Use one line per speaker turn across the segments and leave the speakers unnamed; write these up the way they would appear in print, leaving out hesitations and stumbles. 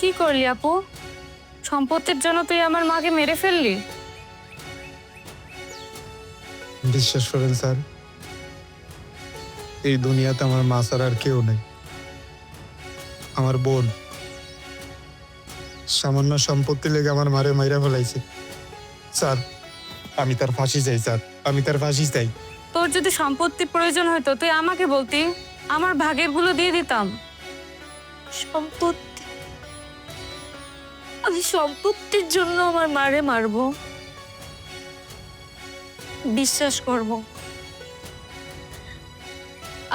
কি করলি আপু? সম্পত্তির জন্য তুই আমার মাকে মেরে ফেললি?
বিশ্বাস করেন স্যার, এই দুনিয়াতে আমার মা ছাড়া আর কেউ নেই। আমার বোন সামান্য সম্পত্তি লেগে আমার মারে মাইরা ফেলাইছে। স্যার, আমি তার ফাঁসি চাই স্যার, আমি তার ফাঁসি চাই।
তোর যদি সম্পত্তির প্রয়োজন হতো তুই আমাকে বলতি, আমার ভাগের গুলো দিয়ে দিতাম। সম্পত্তি? আমি সম্পত্তির জন্য আমার মারে মারবো? বিশ্বাস করব,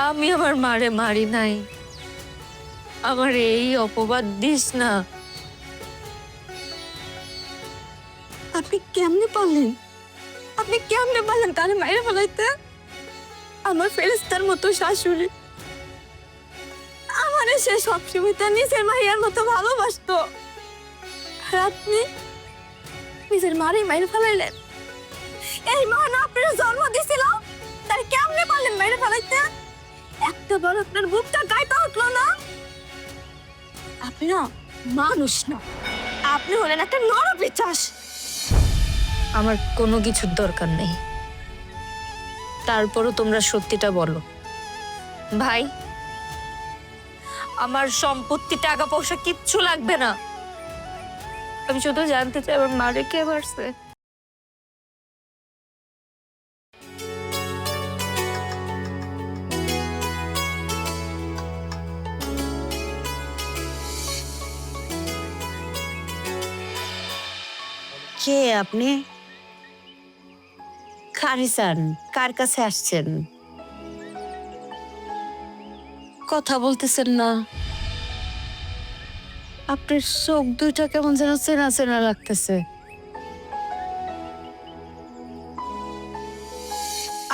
আমি আমার মারে মারি নাই। আমার এই অপবাদ দিস না। আপনি কেমনে পারলেন? আপনি কেমনে পারলেন তারে মাইরে ফেলাইতে? আমার ফেরেস্তার মতো শাশুড়ি, আমারে সে সবসময় তার নিজের মাইয়ার মতো ভালোবাসতো, আর আপনি নিজের মারে মাইরে ফেলাইলেন। এই মা না আপনার জন্ম দিছিল, তার কেমনে পারলেন মাইরে ফেলাইতে? একটা বার আপনার বুকটা গাইতে উঠলো না? আপনি না মানুষ না, আপনি হলেন একটা নরপিশাচ। আমার কোনো কিছুর দরকার নেই, তারপরও তোমরা সত্যিটা বলো। ভাই, আমার সম্পত্তি, টাকা পয়সা কিচ্ছু লাগবে না। আমি শুধু জানতে চাই আমার মারে কে মারছে।
কে আপনি? খারিসান, কার কাছে আসছেন? কথা বলতেছেন না। আপনার চোখ দুইটা কেমন যেন চেনা চেনা লাগতেছে।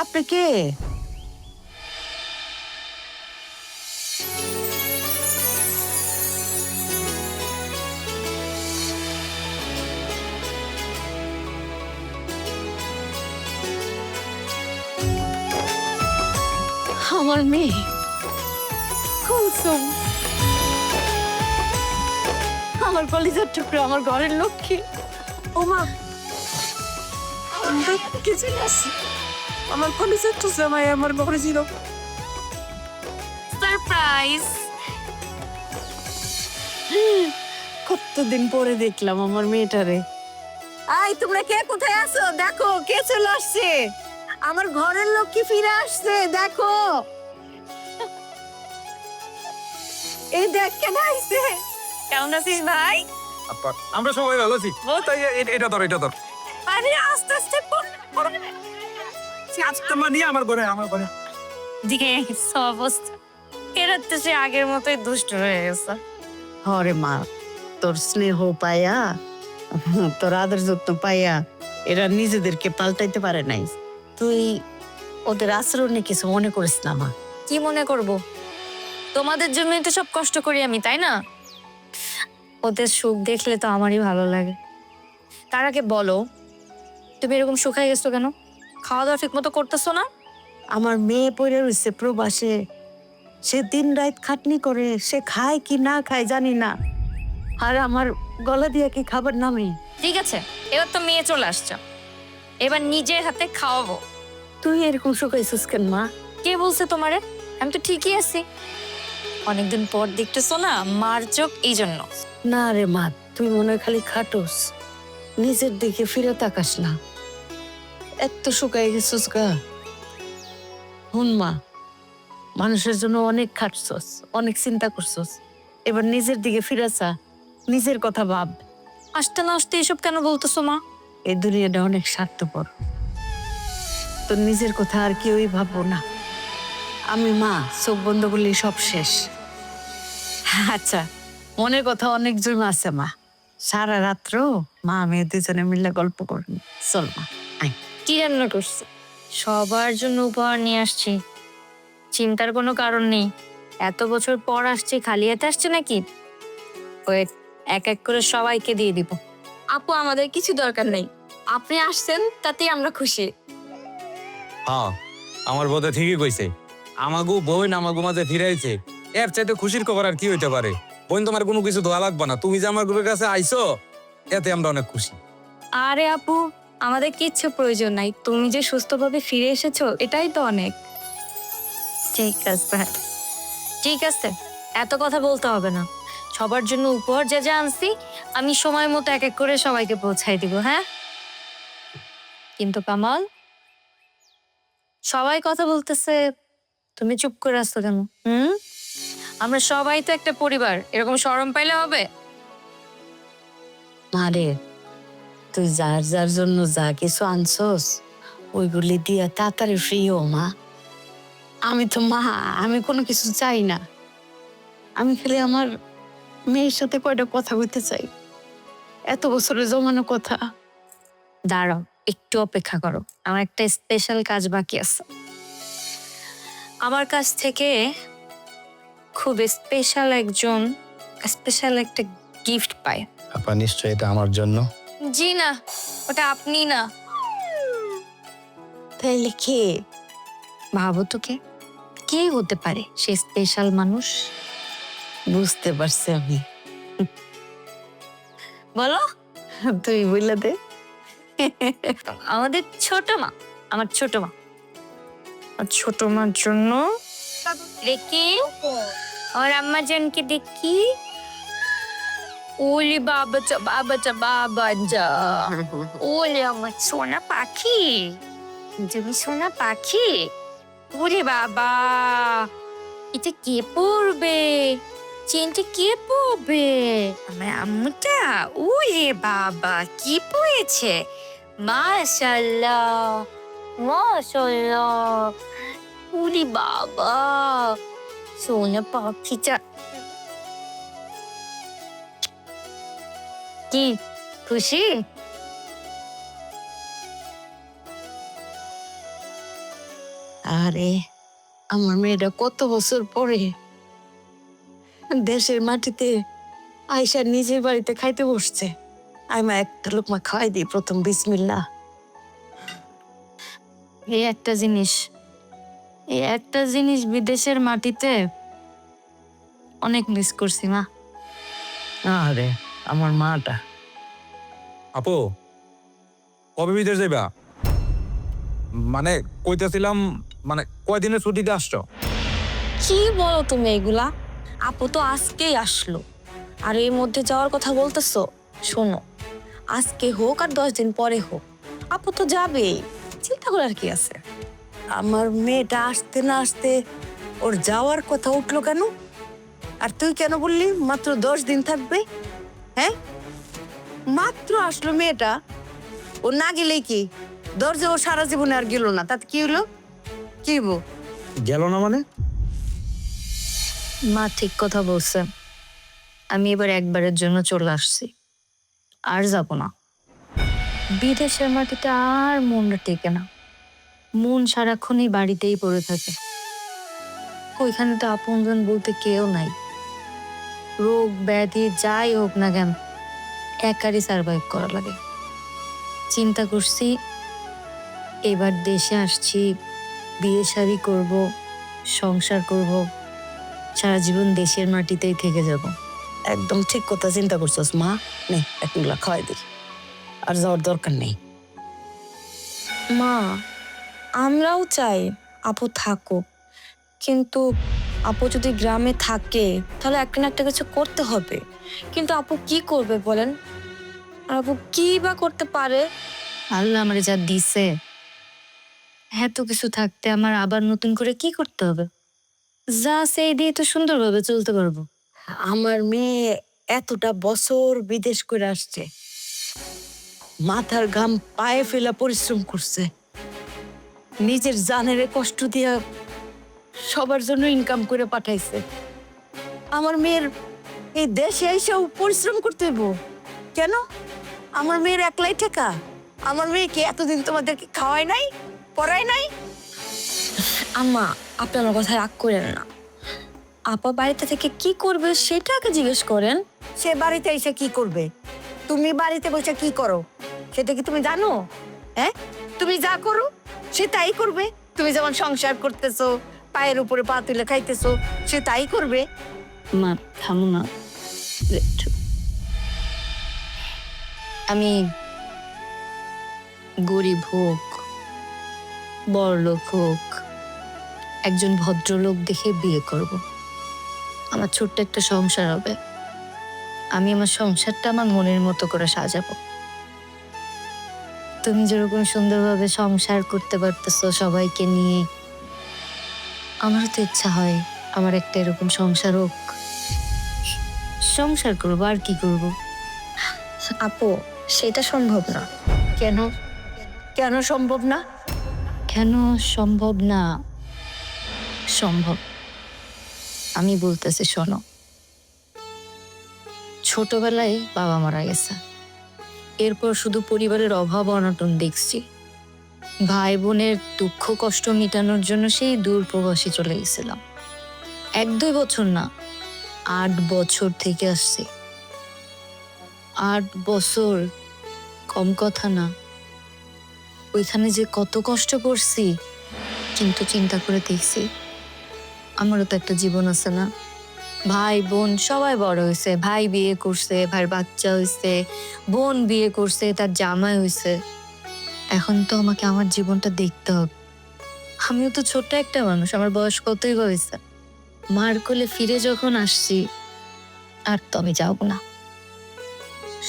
আপনি কে?
আমার মেয়ে কুলসুম, আমার কলিজার টুকরো, আমার ঘরের লক্ষ্মী। ও মা, কিছু আসি, আমার কলিজার টুকরো মাই আমার ঘরে ছিল। সারপ্রাইজ!
কতদিন পরে দেখলাম আমার মেয়েটারে। আই, তোমরা কে কোথায় আছো? দেখো কে চলে আসছে। আমার ঘরের লক্ষ্মী ফিরে আসছে, দেখো। এই দেখ কেন আইছে।
কেমন আছিস ভাই?
আপা, আমরা সবাই ভালো আছি। তাই এটা ধর, এটা ধর।
আরে আস্তে আস্তে
আজকে নিয়ে আমার ঘরে
দিকে অবস্থা, এরা তো সে আগের মতোই দুষ্ট হয়ে গেছে।
হরে মা, তোর স্নেহ পায়া, তোর আদর যত্ন পাইয়া এরা নিজেদেরকে পাল্টাইতে পারে নাই। তুই ওদের আচরণে কিছু মনে করিস না মা।
কি মনে করব? তোমাদের জন্যই তো সব কষ্ট করি আমি, তাই না? ওদের সুখ দেখলে তো আমারই ভালো লাগে। তার আগে বলো, তুমি এরকম শুকাই গেছো কেন? খাওয়া দাওয়া ঠিক মতো করতেছো না?
আমার মেয়ে পড়ে রয়েছে প্রবাসে, সে দিন রাত খাটনি করে, সে খায় কি না খায় জানি না, আর আমার গলা দিয়া কি খাবার নামে।
ঠিক আছে, এবার তো মেয়ে চলে আসছে, এবার নিজের হাতে খাওয়াবো।
তুই এরকম শুকাইছিস কেন মা?
কে বলছে তোমারে? আমি তো ঠিকই আছি। অনেকদিন পর দেখতেছো না, মার চোখ, এই জন্য।
না রে মা, তুই মনে হয় খালি খাটোস, নিজের দিকে ফিরে তাকাস না। এত শুকাই গেছিস গা। হুন মা, মানুষের জন্য অনেক খাটছস, অনেক চিন্তা করছস, এবার নিজের দিকে ফিরে চা, নিজের কথা ভাব।
আসতে না আসতে এসব কেন বলতেছো মা?
এই দুনিয়াটা অনেক স্বার্থপর, তোর নিজের কথা আর কেউই ভাববো না। আমি মা, চোখ বন্ধ করলে সব শেষ। আচ্ছা, মনের কথা অনেকজন আছে মা, সারা রাত্র মা আমি দুজনে মিলে গল্প করবি। চল মা, আয়।
কি রান্না করছে? সবার জন্য উপহার নিয়ে আসছি, চিন্তার কোনো কারণ নেই। এত বছর পর আসছি, খালি হাতে আসছে নাকি? ওয়েট, এক এক করে সবাইকে দিয়ে দিব। আপু, আমাদের কিছু দরকার নেই, আপনি আসছেন তাতেই আমরা খুশি।
হ্যাঁ, আমার বোধ ঠিকই কইছে। আমাগো বোন আমাগো মাঝে ফিরাইছে, এর চাইতে খুশির খবর আর কি হইতে পারে? বোন তোমার কোনো কিছু ধোয়া লাগবে না, তুমি যে আমার গ্রুপের কাছে আইছো এতে আমরা অনেক খুশি।
আরে আপু, আমাদের কিচ্ছু প্রয়োজন নাই, তুমি যে সুস্থভাবে ফিরে এসেছো এটাই তো অনেক। ঠিক আছে, ঠিক আছে, এত কথা বলতে হবে না। সবার জন্য উপহার যা যা আনছি আমি সময় মতো এক এক করে সবাইকে পৌঁছাই দিব, হ্যাঁ? কিন্তু কামাল, সবাই কথা বলতেছে, তুমি চুপ করে আসছো কেন? আমরা সবাই তো একটা পরিবার, এরকম শরম পাইলে হবে?
মারে, তুই যার যার জন্য যা কিছু আনছস ওইগুলি দিয়া তাড়াতাড়ি ফ্রি হো মা। আমি তো মা, আমি কোনো কিছু চাই না। আমি খালি আমার মেয়ের সাথে কয়টা কথা বলতে চাই, এত বছরের জমানো কথা।
দাঁড়াও, একটু অপেক্ষা করো, আমার একটা স্পেশাল কাজ বাকি আছে। আমার কাছ থেকে খুব স্পেশাল একটা গিফট পায়।
আপা নিশ্চয়ই এটা আমার জন্য।
জি না, ওটা আপনি না।
তাইলে কে?
ভাবো তো কে হতে পারে সে স্পেশাল মানুষ?
বুঝতে পারছি আমি।
বলো।
তুই বললে দে।
আমাদের ছোট মা, আমার ছোট মা, আর ছোট মার জন্য দেখি, আর আম্মা জানকে দেখি। ওলে বাবা চা বাবা চা বাবা যা, ওলে আমার সোনা পাখি, তুমি সোনা পাখি। ওরে বাবা, এটা কে পড়বে? চেনটা কে পড়বে? আমার আম্মুটা। ওরে বাবা, কি পড়েছে! মাশাআল্লাহ, মাশাআল্লাহ। ওরে বাবা, সোনা পাখিটা। কি খুশি?
আরে আমার মেয়েটা কত বছর পরে দেশের মাটিতে আয়সা নিজের বাড়িতে খাইতে বসছে। আমি একটা লোকমা খাওয়াই দিই প্রথম, বিসমিল্লাহ।
এই একটা জিনিস বিদেশের মাটিতে অনেক মিস করছি মা।
আরে আমার মাটা।
আপু, কবে বিদেশ যাইবা? মানে কইতেছিলাম, মানে কয়দিনের ছুটিতে আসছো?
কি বলো তুমি এগুলা? আপু তো আজকেই আসলো, আর এর মধ্যে যাওয়ার কথা বলতেছো? শোনো, আজকে হোক আর 10 দিন পরে হোক, আপু তো যাবেই, চিন্তা করার কি আছে?
আমার মেয়েটা আসতে না আসতে ওর যাওয়ার কথা উঠলো কেন? আর তুই কেন বললি মাত্র 10 দিন থাকবে? হ্যাঁ, মাত্র আসলো মেয়েটা, ও না গেলেই কি দরজা ও সারা জীবনে আর গেল না, তাতে কি হলো? কি হবো?
গেল না মানে?
মা ঠিক কথা বলছে, আমি এবার একবারের জন্য চলে আসছি, আর যাব না। বিদেশের মাটিতে আর মনটা টেকে না, মন সারাক্ষণই বাড়িতেই পড়ে থাকে। ওইখানে তো আপনজন বলতে কেউ নাই, রোগ ব্যাধি যাই হোক না কেন একারই সার্ভাইভ করা লাগে। চিন্তা করছি এবার দেশে আসছি, বিয়ে শাদী করব, সংসার করব, সারা জীবন দেশের মাটিতেই থেকে যাব।
একদম ঠিক কথা চিন্তা করছস মা। নে একগুলা খাওয়াই দিই, আর যাওয়ার দরকার নেই।
মা, আমরাও চাই আপু থাকুক, কিন্তু আপু যদি গ্রামে থাকে তাহলে একটা না একটা কিছু করতে হবে। কিন্তু আপু কি করবে বলেন? আর আপু কি বা করতে পারে? আল্লাহ আমারে যা দিছে, এত কিছু থাকতে আমার আবার নতুন করে কি করতে হবে? যা সেই দিয়ে তো সুন্দরভাবে চলতে পারবো।
আমার মেয়ে এতটা বছর বিদেশ করে আসছে, মাথার ঘাম পায়ে ফেলা পরিশ্রম করছে, নিজের জানের কষ্ট দিয়া সবার জন্য ইনকাম করে পাঠাইছে। আমার মেয়ের এই দেশে এসেও পরিশ্রম করতে হইব কেন? আমার মেয়ের একলাই ঠেকা? আমার মেয়েকে এতদিন তোমাদেরকে খাওয়াই নাই, পড়াই নাই?
আম্মা, আপনি আমার কথায় রাগ করেন না। আপা বাড়িতে থেকে কি করবে সেটা আগে জিজ্ঞেস করেন।
সে বাড়িতে এসে কি করবে? তুমি বাড়িতে বসে কি করো সেটা কি তুমি জানো? হ্যাঁ, তুমি যা করো সে তাই করবে। তুমি যেমন সংসার করতেছো, পায়ের উপরে পা তুলে খাইতেছো, সে তাই করবে।
মা থামো না,
আমি গরিব হোক বড়লোক হোক একজন ভদ্রলোক দেখে বিয়ে করব। আমার ছোট্ট একটা সংসার হবে। আমি আমার সংসারটা আমার মনের মতো করে সাজাবো। তুমি যেরকম সুন্দরভাবে সংসার করতে পারতেছো সবাইকে নিয়ে, আমারও তো ইচ্ছা হয় আমার একটা এরকম সংসার হোক। সংসার করবো আর কি করব।
আপু সেটা সম্ভব না।
কেন কেন সম্ভব না? কেন সম্ভব না? সম্ভব। আমি বলতেছি শোনো, ছোটবেলায় বাবা মারা গেছে, এরপর শুধু পরিবারের অভাব অনটন দেখছি। ভাই বোনের দুঃখ কষ্ট মেটানোর জন্য সেই দূর প্রবাসী চলে গেছিলাম। 1-2 বছর না, 8 বছর থেকে আসছি। 8 বছর কম কথা না। ওইখানে যে কত কষ্ট করছি, কিন্তু চিন্তা করে দেখছি আমারও তো একটা জীবন আছে না। ভাই বোন সবাই বড় হয়েছে, ভাই বিয়ে করছে, ভাইয়ের বাচ্চা হয়েছে, বোন বিয়ে করছে, তার জামাই হয়েছে। এখন তো আমাকে আমার জীবনটা দেখতে হবে। আমিও তো ছোট্ট একটা মানুষ, আমার বয়স কতই হয়েছে। মার কোলে ফিরে যখন আসছি, আর তো আমি যাবো না।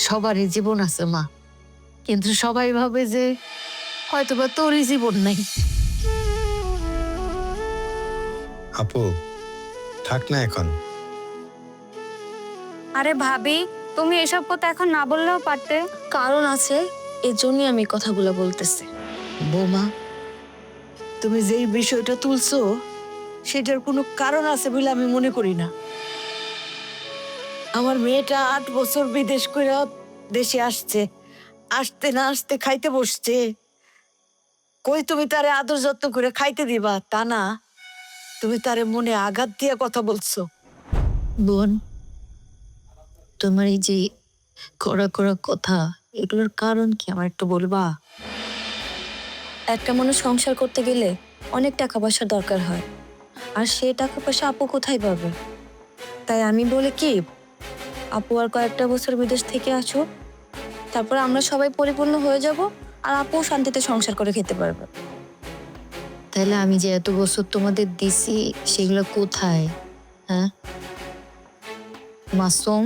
সবারই জীবন আছে মা, কিন্তু সবাই ভাবে যে হয়তোবা তোরই জীবন নাই।
আপু থাক না এখন।
আরে ভাবি, তুমি এসব কথা এখন না বললেও পারতে। কারণ আছে, এজন্যই আমি কথাগুলো বলতেছি।
বৌমা, তুমি যেই বিষয়টা তুলছো সেটার কোনো কারণ আছে বলে আমি মনে করি না। আমার মেয়েটা 8 বছর বিদেশ করে দেশে আসছে, আসতে না আসতে খাইতে বসছে। কই তুমি তারে আদর যত্ন করে খাইতে দিবা তা না, তুমি তারে মনে আঘাত দিয়ে কথা বলছো। বোন, তোমার এই যে কড়া কড়া কথা, এগুলোর কারণ কি আমার একটু বলবা?
একটা মানুষ সংসার করতে গেলে অনেক টাকা পয়সার দরকার হয়, আর সে টাকা পয়সা আপু কোথায় পাবে? তাই আমি বলি কি, আপু আর কয়েকটা বছর বিদেশ থেকে আসুক, তারপর আমরা সবাই পরিপূর্ণ হয়ে যাব, আর আপু শান্তিতে সংসার করে খেতে পারবে।
তাহলে আমি যে এত বছর তোমাদের দিছি সেগুলো কোথায়? হ্যাঁ মাসুম,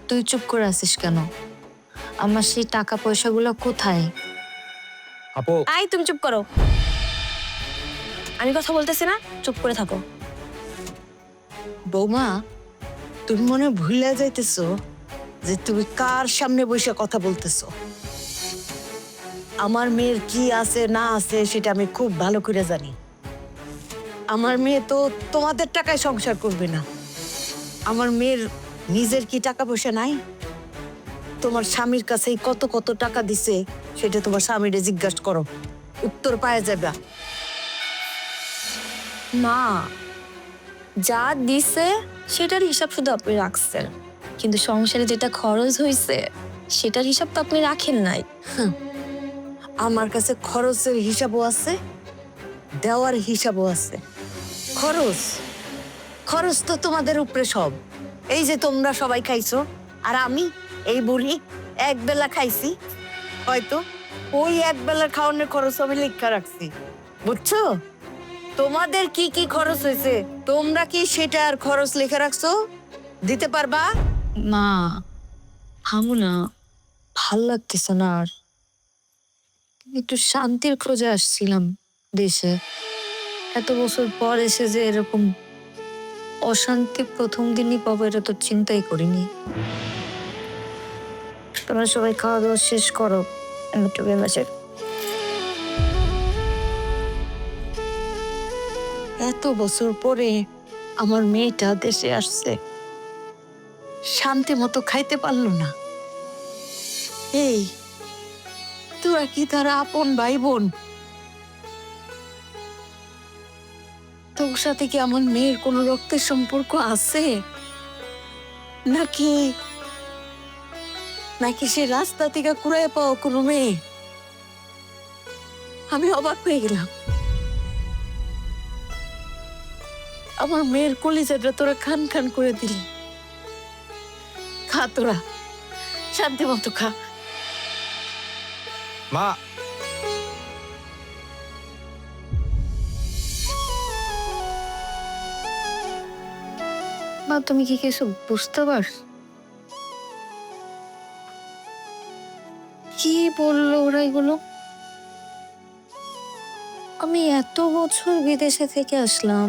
তুই চুপ করে আছিস কেন? আমার সেই টাকা পয়সাগুলো কোথায়?
আপু
আই তুমি চুপ করো, আমি কথা বলতেছি না, চুপ করে থাকো।
বৌমা, তুমি মনে হয় ভুলে যাইতেছো যে তুমি কার সামনে বসে কথা বলতেছো। আমার মেয়ের কি আছে না আছে সেটা আমি খুব ভালো করে জানি। আমার মেয়ে তো তোমাদের টাকায় সংসার করবে না। আমার মেয়ের নিজের কি টাকা পয়সা নাই? তোমার স্বামীর কাছে কত কত টাকা দিছে সেটা তোমার স্বামীরে জিজ্ঞাসা করো, উত্তর পাওয়া যাবে।
না, যা দিছে সেটার হিসাব শুধু আপনি রাখছেন, কিন্তু সংসারে যেটা খরচ হয়েছে সেটার হিসাব তো আপনি রাখেন নাই।
আমার কাছে খরচের হিসাবও আছে, দেওয়ার হিসাবও আছে। খরচ খরচ তো তোমাদের উপরে সব। এই যে তোমরা সবাই খাইছো, আর আমি এই বুড়ি এক বেলা খাইছি, হয়তো ওই এক বেলার খাওয়ানোর খরচ আমি লিখা রাখছি, বুঝছো? তোমাদের কি কি খরচ হয়েছে তোমরা কি সেটার খরচ লিখে রাখছো? দিতে পারবা?
মা, হামু না, ভাল লাগতেছে না আর। একটু শান্তির খোঁজে আসছিলাম দেশে, এত বছর পর এসে যে এরকম অশান্তি প্রথম দিনই পাবো এটা তো চিন্তাই করিনি। তোমরা সবাই খাওয়া দাওয়া শেষ করো, আমি একটু বেলাসে।
এত বছর পরে আমার মেয়েটা দেশে আসছে, শান্তি মতো খাইতে পারলো না। এই তোরা কি তারা আপন ভাই বোন? তোর সাথে কি আমার মেয়ের কোনো রক্তের সম্পর্ক আছে নাকি নাকি সে রাস্তা থেকে কুড়ায় পাওয়া কোনো মেয়ে? আমি অবাক হয়ে গেলাম। আমার মেয়ের কলিজাটা তোরা খান খান করে দিলি। খা তোরা, শান্তি মতো খা।
মা
মা তুমি কি কিছু বুঝতে পারছো? কি বললো ওরা এগুলো? আমি এত বছর বিদেশে থেকে আসলাম,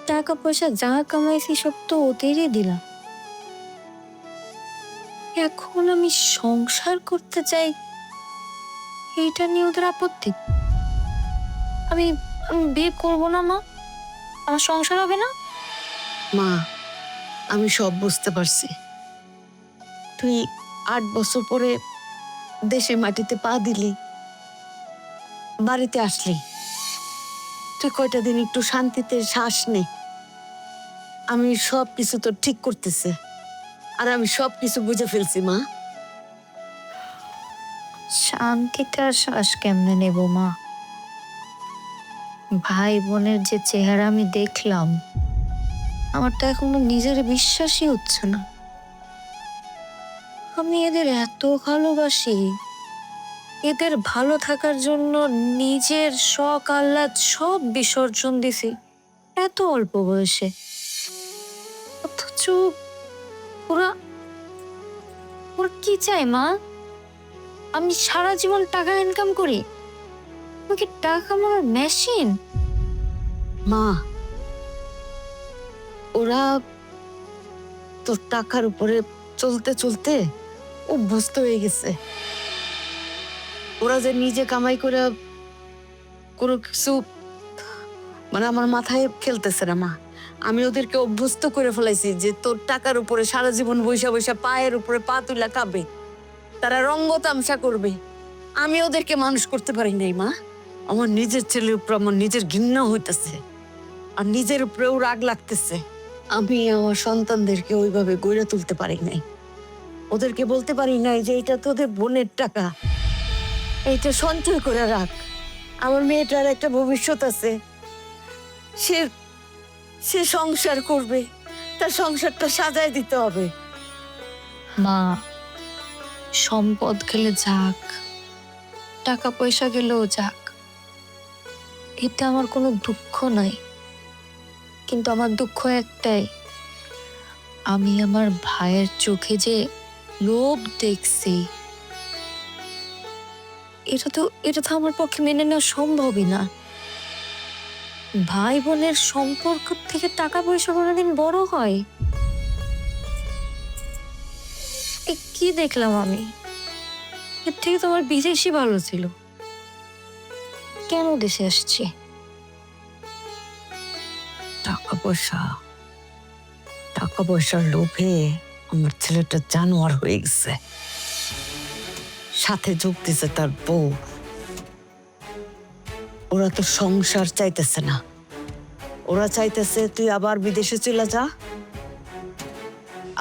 টাকা পয়সা যা কামাইছি সব তো ওদেরই দিলাম। এখন আমি সংসার করতে চাই, এইটা নিয়ে ওদের আপত্তি। আমি আমি বিয়ে করবো না মা, আমার সংসার হবে না।
মা, আমি সব বুঝতে পারছি। তুই 8 বছর পরে দেশের মাটিতে পা দিলি, বাড়িতে আসলি, তুই কয়টা দিন একটু শান্তিতে শ্বাস নে। আমি সব কিছু তো ঠিক করতেছে, আর আমি সব কিছু বুঝে ফেলছি মা।
শান্তিতে আর শ্বাস কেমনে নেব মা? ভাই বোনের যে চেহারা আমি দেখলাম, আমার তো এখনো নিজের বিশ্বাসই হচ্ছে না। আমি এদের এত ভালোবাসি, এদের ভালো থাকার জন্য নিজের শখ আহ্লাদ সব বিসর্জন দিছি এত অল্প বয়সে। অথচ ওরা ওরা কি চায় মা? আমি সারা জীবন টাকা ইনকাম করি, আমাকে টাকা আমার মেশিন।
মা, ওরা তোর টাকার উপরে চলতে চলতে অভ্যস্ত হয়ে গেছে। ওরা যে নিজে কামাই করে কোনো কিছু মানে আমার মাথায় খেলতেছে না মা। আমি ওদেরকে অভ্যস্ত করে ফেলাইছি যে তোর টাকার উপরে সারা জীবন বৈশা বৈশা পায়ের উপরে পা তুলা খাবে, তারা রঙ্গ তামসা করবে। আমি ওদেরকে মানুষ করতে পারি নাই মা। আমার নিজের ছেলের উপর আমার নিজের ঘৃণা হইতেছে, আর নিজের উপরেও রাগ লাগতেছে। আমি আমার সন্তানদেরকে ওইভাবে গড়ে তুলতে পারি নাই। ওদেরকে বলতে পারি নাই যে এটা তোদের বোনের টাকা, এইটা সঞ্চয় করে রাখ। আমার মেয়েটার একটা ভবিষ্যৎ আছে, সে সে সংসার করবে, তার সংসারটা সাজায় দিতে হবে।
মা, সম্পদ গেলে যাক, টাকা পয়সা গেলেও যাক, এতে আমার কোনো দুঃখ নাই। কিন্তু আমার দুঃখ একটাই, আমি আমার ভাইয়ের চোখে যে লোভ দেখছি, এটা তো আমার পক্ষে মেনে নেওয়া সম্ভবই না। ভাই বোনের সম্পর্ক থেকে টাকা পয়সা কোনোদিন বড় হয়? এ কি দেখলাম আমি? এর থেকে তো আমার বিদেশই ভালো ছিল। কেন দেশে আসছি?
টাকা পয়সা, টাকা পয়সার লোভে আমার ছেলেটা জানোয়ার হয়ে গেছে। সাথে যোগ দিছে তার বউ। ওরা তো সংসার চাইতেছে না, ওরা চাইতেছে তুই আবার বিদেশে চলে যা,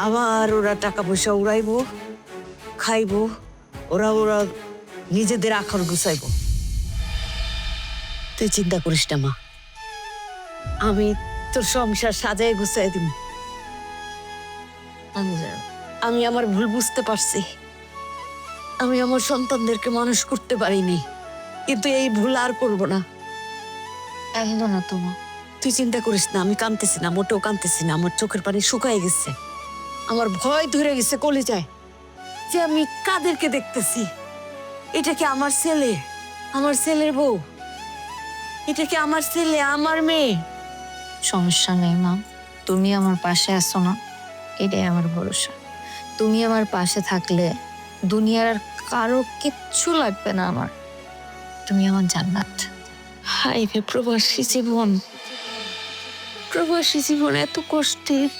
আবার ওরা টাকা পয়সা উড়াইবো, খাইবো, ওরা ওরা নিজেদের আখর গুছাইবো। তুই চিন্তা করিস না মা, আমি তোর সংসার সাজায় গুছাই দিব। আমি আমার ভুল বুঝতে পারছি, আমি আমার সন্তানদেরকে মানুষ করতে পারিনি, কিন্তু এই ভুল আর করব না।
একদম না তোমার।
তুই চিন্তা করিস না, আমি কাঁদতেছি না, মোটেও কাঁদতেছি না। আমার চোখের পানি শুকায় গেছে, আমার ভয় ধরে গেছে কলিজায় যে আমি কাদেরকে দেখতেছি। এটা কি আমার ছেলে, আমার ছেলের বউ? এটা কি আমার ছেলে, আমার মেয়ে?
সমস্যা নেই মা, তুমি আমার পাশে আছো না, এটাই আমার ভরসা। তুমি আমার পাশে থাকলে দুনিয়ার আর কারো কিচ্ছু লাগবে না আমার। তুমি আমার জান্নাত।
হাই রে প্রবাসী জীবন, প্রবাসী জীবন এত কষ্টের,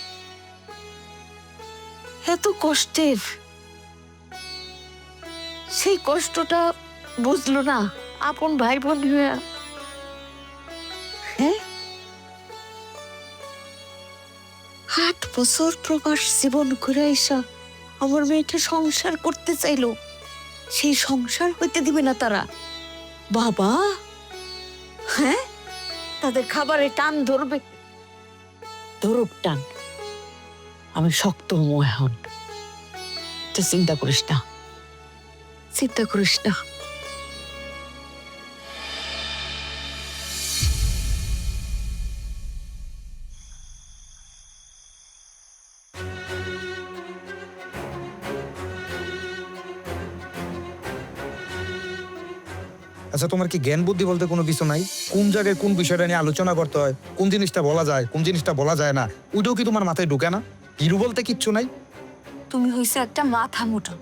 এত কষ্টের। সেই কষ্টটা বুঝলো না আপন ভাই বোন হয়ে। হ্যাঁ, 8 বছর প্রবাস জীবন করে আইসা আমার মেয়েটা সংসার করতে চাইলো, সেই সংসার হইতে দিবে না তারা। বাবা, হ্যাঁ, তাদের খাবারে টান ধরবে, ধরুক টান, আমি শক্ত হবো এখন। তুই চিন্তা করিস না, চিন্তা করিস না।
আচ্ছা, তোমার কি জ্ঞান বুদ্ধি বলতে কোনো কিছু নাই? কোন জায়গায় কোন বিষয়টা নিয়ে আলোচনা করতে হয়, কোন জিনিসটা বলা যায়, কোন জিনিসটা বলা যায় না, ওইটাও কি তোমার মাথায় ঢুকে না? হিরু বলতে কিচ্ছু নাই?
তুমি হইছে একটা মাথা মোটা।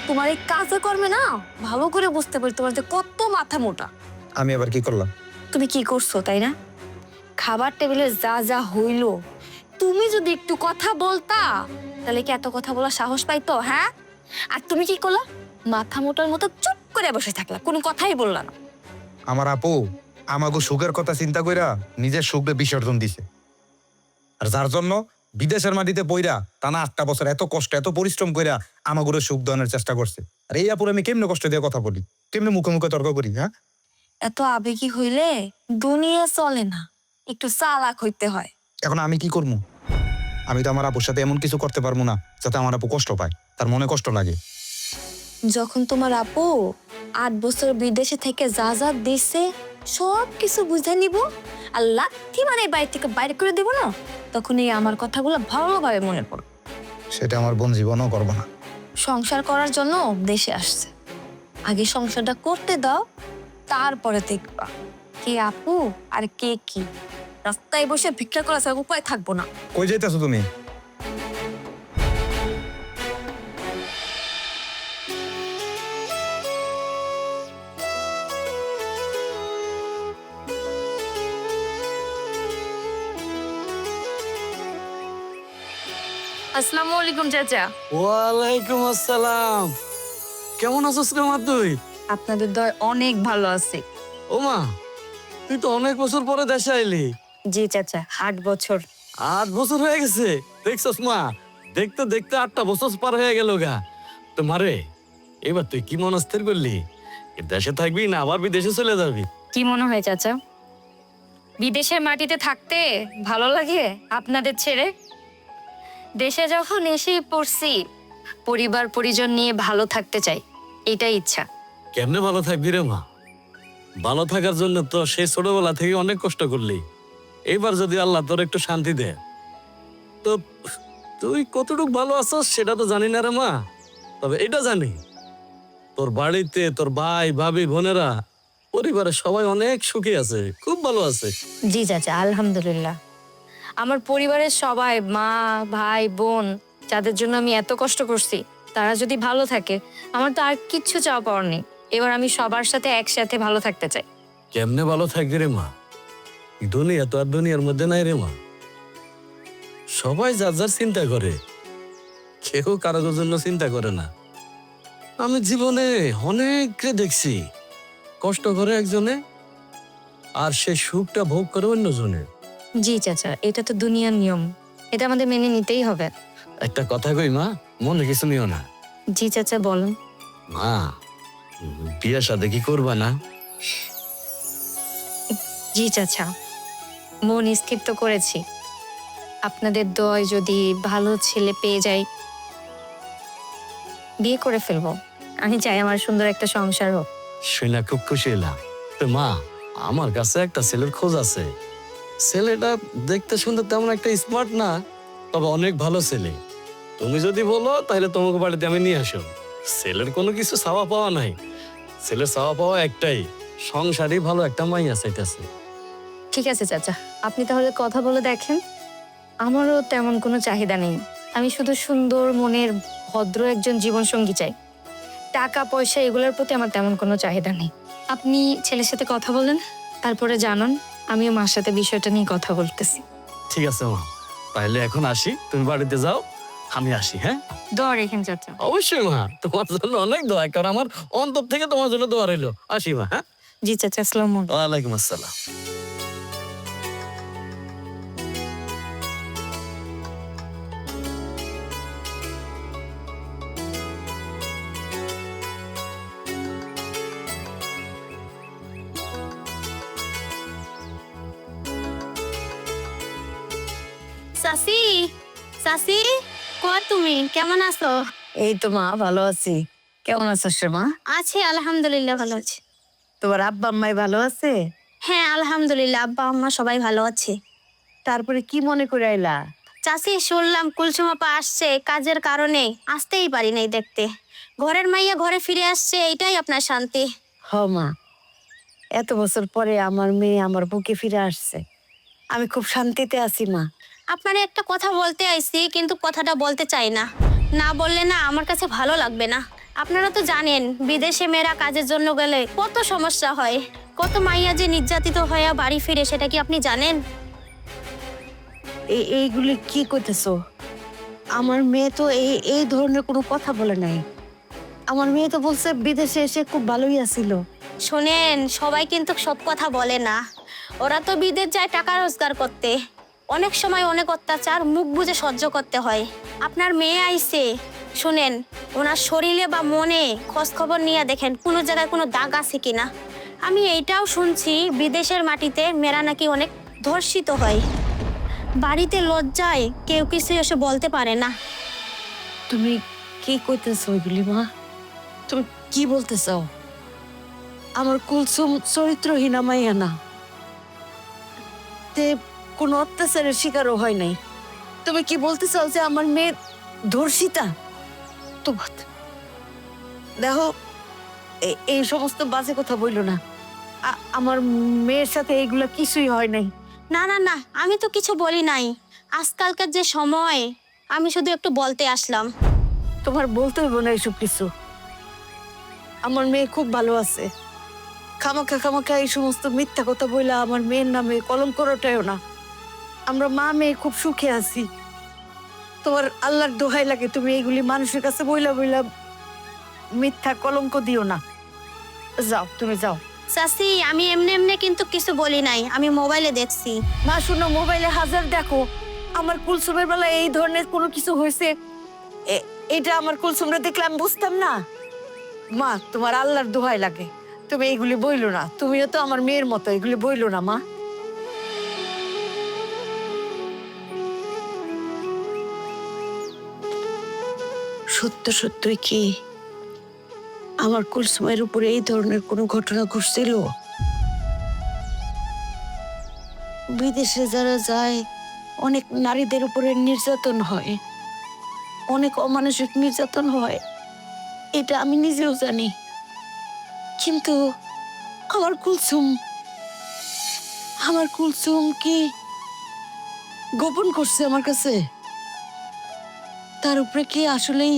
তোমার এই কাজে কর্মে না ভালো করে বুঝতে পারি তোমার যে কত মাথা মোটা।
আমি আবার কি করলাম?
তুমি কি করছো তাই না? খাবার টেবিলে যা যা হইলো, তুমি যদি একটু কথা বলতা তাহলে কি এত কথা বলার সাহস পাইতো? হ্যাঁ, আর তুমি কি করলা? মাথা মোটার মতো চুপ করে বসে থাকলা, কোনো কথাই বললা না।
আমার আপু আমাকে সুখের কথা চিন্তা কইরা নিজের সুখে বিসর্জন দিছে, আর যার জন্য বিদেশের মাটিতে পইরা টানা 8টা বছর এত কষ্ট এত পরিশ্রম কইরা আমাগুলো সুখ দেওয়ার চেষ্টা করছে। আর এই আপুর আমি কেমনে কষ্ট দিয়ে কথা বলি, কেমনে মুখে মুখে তর্ক করি? হ্যাঁ,
এত আবেগী হইলে দুনিয়া চলে না, একটু চালাক হইতে হয়।
এখন আমি কি করবো? আমি তো আমার আপুর সাথে এমন কিছু করতে পারবো না যাতে আমার আপু কষ্ট পায়, তার মনে কষ্ট লাগে।
যখন তোমার আপু 8 বছর বিদেশে থেকে যা যা দিছে সব কিছু বুঝে নিব আর লাথি মানে বাড়ি থেকে বাইরে করে দিব না, তখন এই আমার কথাগুলো ভালোভাবে মনে পড়ে।
সেটা আমার বোন জীবনও করবো না।
সংসার করার জন্য দেশে আসছে, আগে সংসারটা করতে দাও, তারপরে দেখবা কে আপু আর কে কি। রাস্তায় বসে ভিক্ষা করা ছাড়া উপায় থাকবো না।
কই যাইতেছো তুমি?
আসসালামু আলাইকুম চাচা।
ওয়ালাইকুম আসসালাম। কেমন আছিস রে মা তুই?
আপনাদের দয় অনেক ভালো আছে।
ও মা, তুই তো অনেক বছর পরে দেশে আইলি।
জি চাচা, 8 বছর।
8 বছর হয়ে গেছে, দেখছস মা? দেখতে দেখতে 8টা বছর পার হয়ে গেল গা। তো মারে, এবার তুই কি মনস্থির করলি? এ দেশে থাকবি না আবার বিদেশে চলে যাবি?
কি মনে হয় চাচা, বিদেশের মাটিতে থাকতে ভালো লাগে আপনাদের ছেড়ে? দেশে যখন এসে পড়ছি, পরিবার পরিজন নিয়ে ভালো থাকতে চাই, এটাই ইচ্ছা।
কেমনে ভালো থাকবি রে মা? ভালো থাকার জন্য তো সেই ছোটবেলা থেকে অনেক কষ্ট করলি। এবার যদি আল্লাহ তোর একটু শান্তি দে, তো তুই কতটুকু ভালো আছিস সেটা তো জানি না রে মা। তবে এটা জানি, তোর বাড়িতে তোর ভাই ভাবি বোনেরা পরিবারের সবাই অনেক সুখী আছে, খুব ভালো আছে।
জি চাচা, আলহামদুলিল্লাহ। আমার পরিবারের সবাই, মা ভাই বোন, যাদের জন্য আমি এত কষ্ট করছি, তারা যদি ভালো থাকে, আমার তো আর কিচ্ছু চাওয়া পাওয়ার নেই। এবার আমি সবার সাথে একসাথে ভালো থাকতে চাই।
কেমনে ভালো থাকবি রে মা? দুনিয়া তো আর দুনিয়ার মধ্যে নাই রে মা। সবাই যার যার চিন্তা করে, কেউ কারোর জন্য চিন্তা করে না। আমি জীবনে অনেককে দেখছি কষ্ট করে একজনে, আর সে সুখটা ভোগ করে অন্যজনে।
জি চাচা, এটা তো দুনিয়ার নিয়ম, এটা আমাদের মেনে নিতেই হবে।
একটা কথা কই মা, মনে কিছু নিও না।
জি চাচা বলুন।
মা, বিয়ে শাদী কি করবা না?
জি চাচা, মন স্থির তো করেছি। আপনাদের দয় যদি ভালো ছেলে পেয়ে যাই, বিয়ে করে ফেলবো। আমি চাই আমার সুন্দর একটা সংসার হোক।
শুনে খুব খুশি হলাম। তো মা, আমার কাছে একটা ছেলের খোঁজ আছে। ছেলেটা দেখতে শুনতে তেমন একটা স্মার্ট না, তবে অনেক ভালো ছেলে। তুমি যদি বলো তাহলে তোমাকে বাড়িতে আমি নিয়ে আসো। ছেলের কোনো কিছু চাওয়া পাওয়া নাই, ছেলের চাওয়া পাওয়া একটাই, সংসারই ভালো একটা মাইয়া চাইতেছে।
ঠিক আছে চাচা, আপনি তাহলে কথা বলে দেখেন। আমারও তেমন কোনো চাহিদা নেই, আমি শুধু সুন্দর মনের ভদ্র একজন জীবনসঙ্গী চাই। টাকা পয়সা এগুলোর প্রতি আমার তেমন কোনো চাহিদা নেই। আপনি ছেলের সাথে কথা বলেন, তারপরে জানান। আমিও মার সাথে বিষয়টা নিয়ে কথা বলতেছি।
ঠিক আছে মা, তাহলে এখন আসি, তুমি বাড়িতে যাও, আমি আসি। হ্যাঁ,
দোয়া রেখেন চাচা।
অবশ্যই মা, তোমার জন্য অনেক দোয়া, কারণ আমার অন্তর থেকে তোমার জন্য দোয়া রইলো। আসি মা। হ্যাঁ,
জি চাচা, আসসালামু আলাইকুম।
ওয়ালাইকুম আসসালাম।
সাসি,
চাচি, তুমি কেমন আছো?
এই তো মা ভালো আছি। কেমন আছিস রে মা?
আছি আলহামদুলিল্লাহ, ভালো আছি।
তোমার আব্বা আম্মাই ভালো আছে?
হ্যাঁ আলহামদুলিল্লাহ, আব্বা আম্মা সবাই ভালো আছে।
তারপরে কি মনে করে আইলা?
চাচি, শুনলাম কুলসুম আপা আসছে, কাজের কারণে আসতেই পারি নাই দেখতে। ঘরের মাইয়া ঘরে ফিরে আসছে, এটাই আপনার শান্তি।
হ মা, এত বছর পরে আমার মেয়ে আমার বুকে ফিরে আসছে, আমি খুব শান্তিতে আছি মা।
আপনারে একটা কথা বলতে আইছি, কিন্তু কথাটা বলতে চাই না। না বললে না আমার কাছে ভালো লাগবে না। আপনারা তো জানেন বিদেশে মেয়েরা কাজের জন্য গেলে কত সমস্যা হয়, কত মাইয়া যে নির্যাতিত হয়ে বাড়ি ফিরে, সেটা কি আপনি জানেন?
এইগুলি কি করতেছো? আমার মেয়ে তো এই ধরনের কোনো কথা বলে নাই। আমার মেয়ে তো বলছে বিদেশে এসে খুব ভালোই আছিল।
শোনেন, সবাই কিন্তু সব কথা বলে না। ওরা তো বিদেশ যায় টাকা রোজগার করতে। অনেক সময় অনেক অত্যাচার মুখ বুজে সহ্য করতে হয়। আপনার মেয়ে আইছে, শুনেন, ওনার শরীরে বা মনে খোঁজ খবর নিয়ে দেখেন কোনো জায়গায় কোনো দাগ আছে কিনা। আমি এইটাও শুনছি বিদেশের মাটিতে মেয়েরা নাকি অনেক ধর্ষিত হয়। বাড়িতে লজ্জায় কেউ কিছু এসে বলতে পারে না।
তুমি কি কইতেছো ওইগুলি মা? তুমি কি বলতে চাও? আমার কুলসুম চরিত্রহীনা মাইয়া না, তে কোনো অত্যাচারের শিকারও হয় নাই। তুমি কি বলতে চাও যে আমার মেয়ে ধর্ষিতা? তো দেখো, এই সমস্ত বাজে কথা বইলো না। আমার মেয়ের সাথে এইগুলা কিছুই হয় নাই।
না না না, আমি তো কিছু বলি নাই। আজকালকার যে সময়, আমি শুধু একটু বলতে আসলাম।
তোমার বলতে হইব না এসব কিছু। আমার মেয়ে খুব ভালো আছে। খামাখা খামাখা এই সমস্ত মিথ্যা কথা বইলা আমার মেয়ের নামে কলঙ্ক রটায়ও না। আমরা মা মেয়ে খুব সুখে আছি। তোমার আল্লাহর দোহাই লাগে, তুমি এইগুলি মানুষের কাছে বইলা বইলা মিথ্যা কলঙ্ক দিও না। যাও, তুমি যাও।
চাচি, আমি এমনি এমনি কিন্তু কিছু বলি নাই, আমি মোবাইলে দেখছি।
মা শুনো, মোবাইলে হাজার দেখো, আমার কুলসুমের বেলা এই ধরনের কোনো কিছু হয়েছে, এটা আমার কুলসুমরা দেখলে আমি বুঝতাম না। মা, তোমার আল্লাহর দোহাই লাগে, তুমি এইগুলি বইলো না। তুমিও তো আমার মেয়ের মতো, এগুলি বইলো না মা। সত্য সত্যই কি আমার কুলসুমের উপরে এই ধরনের কোনো ঘটনা ঘটছিল? বিদেশে যারা যায় অনেক নারীদের উপরে নির্যাতন হয়, অনেক অমানসিক নির্যাতন হয়, এটা আমি নিজেও জানি। কিন্তু আমার কুলসুম কি গোপন করছে আমার কাছে? তার উপরে কি আসলেই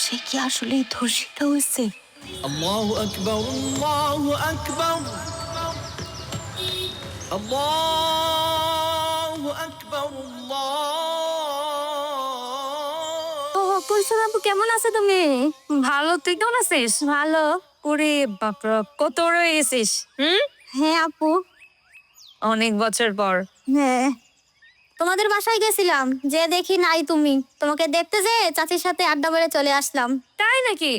সে কি আসলেই ধর্ষিত হয়েছে?
الله أكبر الله أكبر الله أكبر الله
ও কুলসুম আপু, কেমন আছো তুমি? ভালো, তুই কেমন আছিস? ভালো। ওরে বাপরা, কত বড় হয়ে গেছিস।
হ্যাঁ আপু।
অনেক বছর পর।
হ্যাঁ, তোমাদের বাসায় গেছিলাম, যে দেখি নাই তুমি। তোমাকে দেখতে যে চাচির সাথে আড্ডা মেরে চলে আসলাম।
তাই নাকি?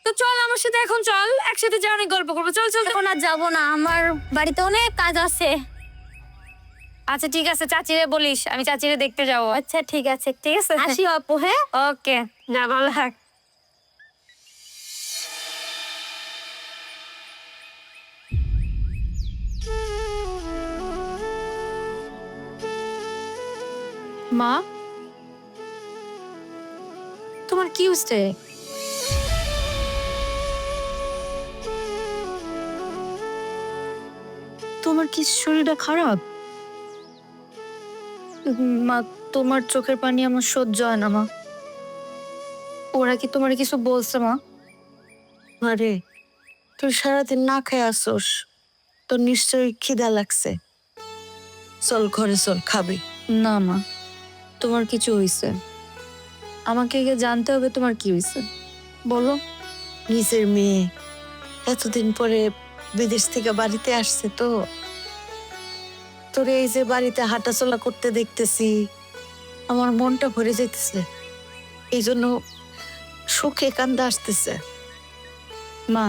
তো চল আমার সাথে, এখন চল একসাথে যা, অনেক গল্প করবো। চল চল।
এখন আর যাবো না, আমার বাড়িতে অনেক কাজ আছে।
আচ্ছা ঠিক আছে, চাচিরে বলিস আমি চাচিরে দেখতে যাবো।
আচ্ছা ঠিক আছে,
ঠিক আছে,
আসি আপু। হ্যাঁ,
ওকে, যা, ভালো থাক। মা, তোমার কি হচ্ছে? তোমার কি শরীরটা খারাপ? মা, তোমার চোখের পানি আমার সহ্য হয় না মা। ওরা কি তোমার কিছু বলছে মা?
আরে, তুই সারাদিন না খেয়ে আসোস, তোর নিশ্চয়ই খিদা লাগছে। চল ঘরে চল, খাবি।
না মা, তোমার কিছু হয়েছে, আমাকে আগে জানতে হবে তোমার কি হয়েছে, বলো।
নিজের মেয়ে এতদিন পরে বিদেশ থেকে বাড়িতে আসছে, তো তোর এই যে বাড়িতে হাঁটাচলা করতে দেখতেছি, আমার মনটা ভরে যেতেছে। এই জন্য সুখে কান্দা আসতেছে।
মা,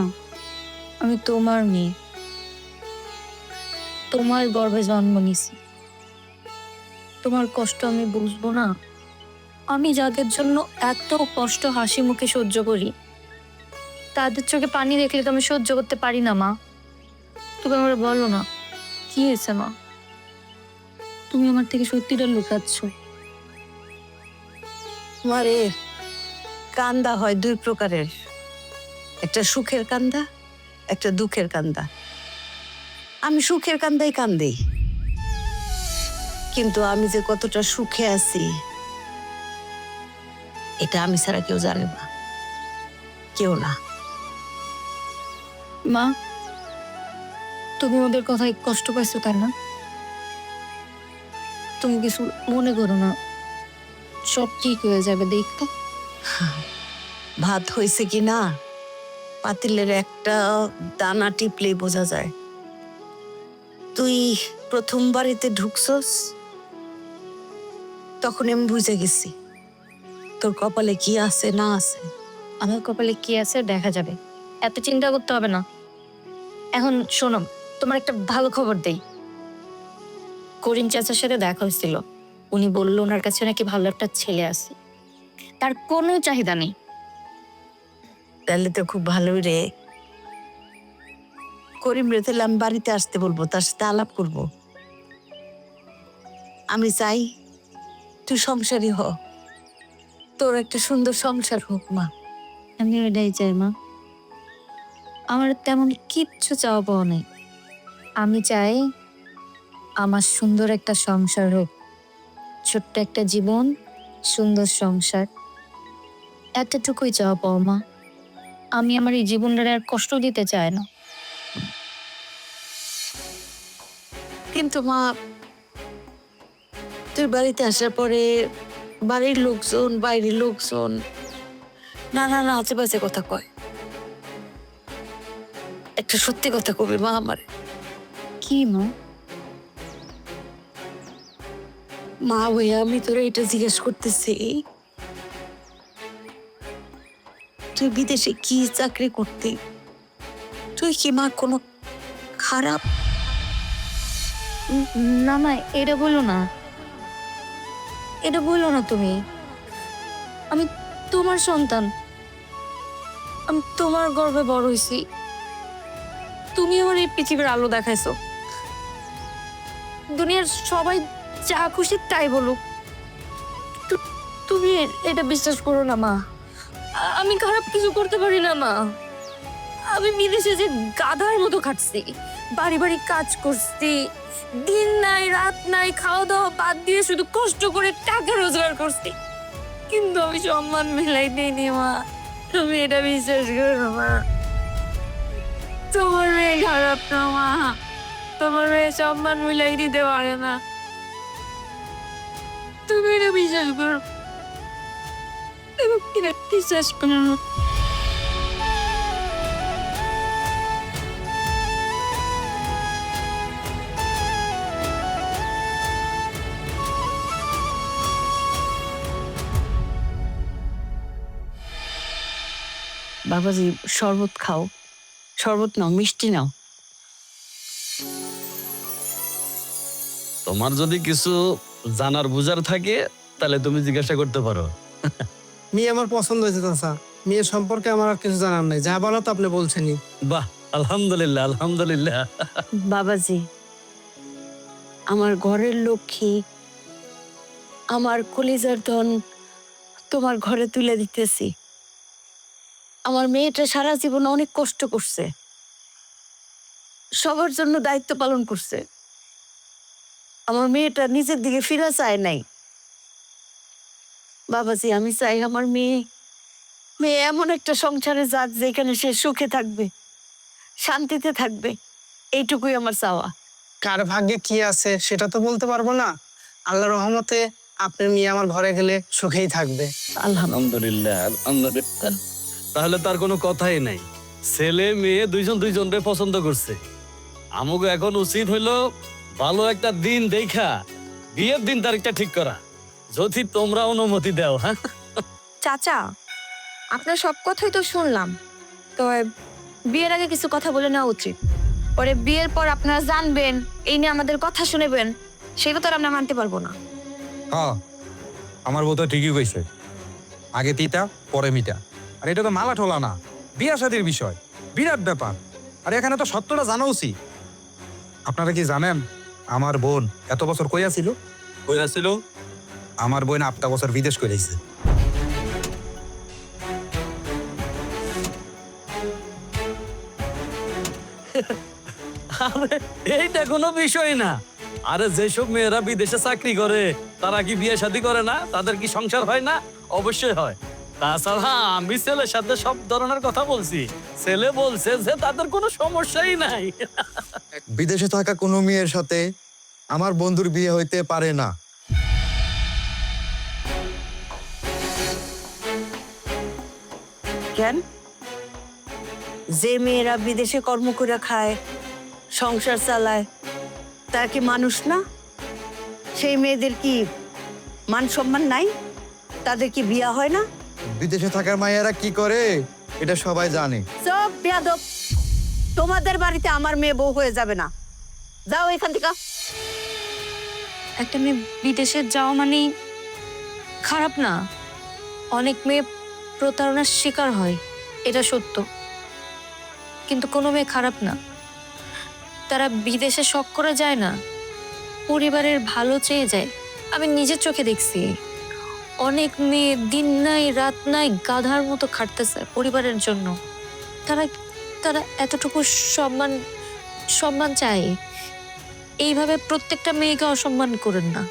আমি তোমার মেয়ে, তোমার গর্ভে জন্ম নিছি।
তোমার কষ্ট আমি বুঝবো না? আমি যাদের জন্য এত কষ্ট হাসি মুখে সহ্য করি, তাদের চোখে পানি দেখলে তো আমি সহ্য করতে পারি না মা। তুমি আমার বলো না, কি হয়েছে মা? তুমি আমার থেকে সত্যিটা লুকাচ্ছ।
মারে, কান্দা হয় দুই প্রকারের, একটা সুখের কান্দা, একটা দুঃখের কান্দা। আমি সুখের কান্দাই কান্দি, কিন্তু আমি যে কতটা সুখে আছি এটা আমি ছাড়া কেউ জানে না, কেউ না।
মা, তুমি ওদের কথায় কষ্ট পাইছো তাই না? তুমি কিছু মনে করো না, সব ঠিক হয়ে যাবে দেখতে।
ভাত হয়েছে কি না পাতিলের একটা দানা টিপলেই বোঝা যায়। তুই প্রথম বাড়িতে ঢুকছস, তখন আমি বুঝে গেছি তোর কপালে কি আছে না আছে।
আমার কপালে কি আছে দেখা যাবে, এত চিন্তা করতে হবে না। এখন শোনো, তোমার একটা ভালো খবর দেই। করিম চাচার সাথে দেখা হয়েছিল, উনি বললো ওনার কাছে নাকি ভালো একটা ছেলে আছে, তার কোনো চাহিদা নেই।
তাহলে তো খুব ভালোই রে। করিম রে তাহলে আমি বাড়িতে আসতে বলবো, তার সাথে আলাপ করব। আমি চাই তুই সংসারী হ, তোর একটা সুন্দর সংসার হোক মা।
আমি ওইটাই চাই মা, আমার তেমন কিচ্ছু চাওয়া পাওয়া নেই। আমি চাই আমার সুন্দর একটা সংসার হোক, ছোট্ট একটা জীবন, সুন্দর সংসার, এতটুকুই চাওয়া পাওয়া মা। আমি আমার এই জীবনটারে আর কষ্ট দিতে চাই না।
কিন্তু মা, তোর বাড়িতে আসার পরে বাড়ির লোকজন বাইরের লোকজন নানা আশেপাশে কথা কয়। একটা সত্যি কথা কবি মা আমার।
কি মা?
মা ভাইয়া, আমি তোরা এটা জিজ্ঞেস করতেছি, তুই বিদেশে কি চাকরি করতে? তুই কি মা কোনো খারাপ?
না মা, এটা বললো না, এটা বললো না তুমি। আমি তোমার সন্তান, আমি তোমার গর্ভে বড় হয়েছি, তুমি আমার এই পৃথিবীর আলো দেখাইছো। দুনিয়ার সবাই যা খুশি তাই বলুক, তুমি এটা বিশ্বাস করো না মা। আমি খারাপ কিছু করতে পারি না মা। আমি বিদেশে যে গাধার মতো খাটছি, বাড়ি বাড়ি কাজ করছি, দিন নাই রাত নাই, খাওয়া দাওয়া বাদ দিয়ে শুধু কষ্ট করে টাকা রোজগার করছি, কিন্তু আমি সম্মান মেলাই দিইনি মা। তুমি এটা বিশ্বাস করো মা। তোমার মেয়ে খারাপ না মা, তোমার মেয়ে সম্মান মিলাই দিতে পারে না। তুমি এটা বিশ্বাস করো, এটা বিশ্বাস করো না।
বাবাজি, শরবত খাও, শরবত নাও, মিষ্টি নাও।
তোমার যদি কিছু জানার বুঝার থাকে তাহলে তুমি জিজ্ঞাসা করতে পারো।
মেয়ে আমার পছন্দ হয়েছে চাচা, মেয়ে সম্পর্কে আমার আর কিছু জানার নাই, যা বলো তো আপনি বলছেনই।
বাহ, আলহামদুলিল্লাহ আলহামদুলিল্লাহ।
বাবাজি, আমার ঘরের লক্ষ্মী, আমার কলিজার ধন তোমার ঘরে তুলে দিতেছি। আমার মেয়েটা সারা জীবন অনেক কষ্ট করছে, সবার জন্য দায়িত্ব পালন করছে। আমার মেয়েটা নিজের দিকে ফিরে চায় নাই। বাবাজি, আমি চাই আমার মেয়ে এমন একটা সংসারে যাক যেখানে সে সুখে থাকবে, শান্তিতে থাকবে, এইটুকুই আমার চাওয়া।
কার ভাগ্যে কি আছে সেটা তো বলতে পারবো না, আল্লাহর রহমতে আপনার মেয়ে আমার ঘরে গেলে সুখেই থাকবে।
আলহামদুলিল্লাহ আলহামদুলিল্লাহ। তাহলে তার কোনো কথাই নাই, ছেলে মেয়ে দুইজনরে পছন্দ করছে। আমাকে এখন উচিত হইলো ভালো একটা দিন দেখা বিয়ের দিন তারিখটা ঠিক করা, যদি তোমরা অনুমতি দাও। হ্যাঁ
চাচা, আপনার সব কথাই তো শুনলাম, তো বিয়ের আগে কিছু কথা বলে নেওয়া উচিত। পরে বিয়ের পর আপনারা জানবেন, এই নিয়ে আমাদের কথা শুনেবেন, সেটা তো আর আমরা মানতে পারবো না।
হ্যাঁ, আমার বউ তো ঠিকই কইছে, আগে তিতা পরে মিটা। আর এটা তো মালা ঠোলা না, বিয়া শাদীর বিষয়, বিরাট ব্যাপার। আর এখানে তো সত্যটা জানা উচিত। আপনারা কি জানেন আমার বোন এত বছর কইয়া ছিল?
কইরা ছিল?
আমার বোন 8টা বছর বিদেশ করেছে।
আরে এইটা কোনো বিষয় না। আরে যেসব মেয়েরা বিদেশে চাকরি করে তারা কি বিয়ে শাদী করে না? তাদের কি সংসার হয় না? অবশ্যই হয়। তাছাড়া আমি ছেলের সাথে সব ধরনের কথা বলছি, ছেলে বলছে যে তাদের কোনো সমস্যাই নাই।
বিদেশে থাকা কোনো মেয়ের সাথে আমার বন্ধুর বিয়ে হইতে পারে না।
কেন? যে মেয়েরা বিদেশে কর্ম করে খায়, সংসার চালায়, তারা কি মানুষ না? সেই মেয়েদের কি মান সম্মান নাই? তাদের কি বিয়া হয় না?
বিদেশে থাকার মায়েরা কি করে এটা সবাই জানে।
সব বেয়াদব। তোমাদের বাড়িতে আমার মেয়ে বউ হয়ে যাবে না। যাও এখান থেকে।
একটা মেয়ে বিদেশে যাওয়া মানে খারাপ না। অনেক মেয়ে প্রতারণার শিকার হয়, এটা সত্য। কিন্তু কোনো মেয়ে খারাপ না। তারা বিদেশে শখ করে যায় না, পরিবারের ভালো চেয়ে যায়। আমি নিজের চোখে দেখছি অনেক মেয়ে দিন নাই রাত নাই গাধার মতো খাটতেছে পরিবারের জন্য। তারা তারা এতটুকু সম্মান সম্মান চায়। এইভাবে প্রত্যেকটা মেয়েকে অসম্মান করেন না।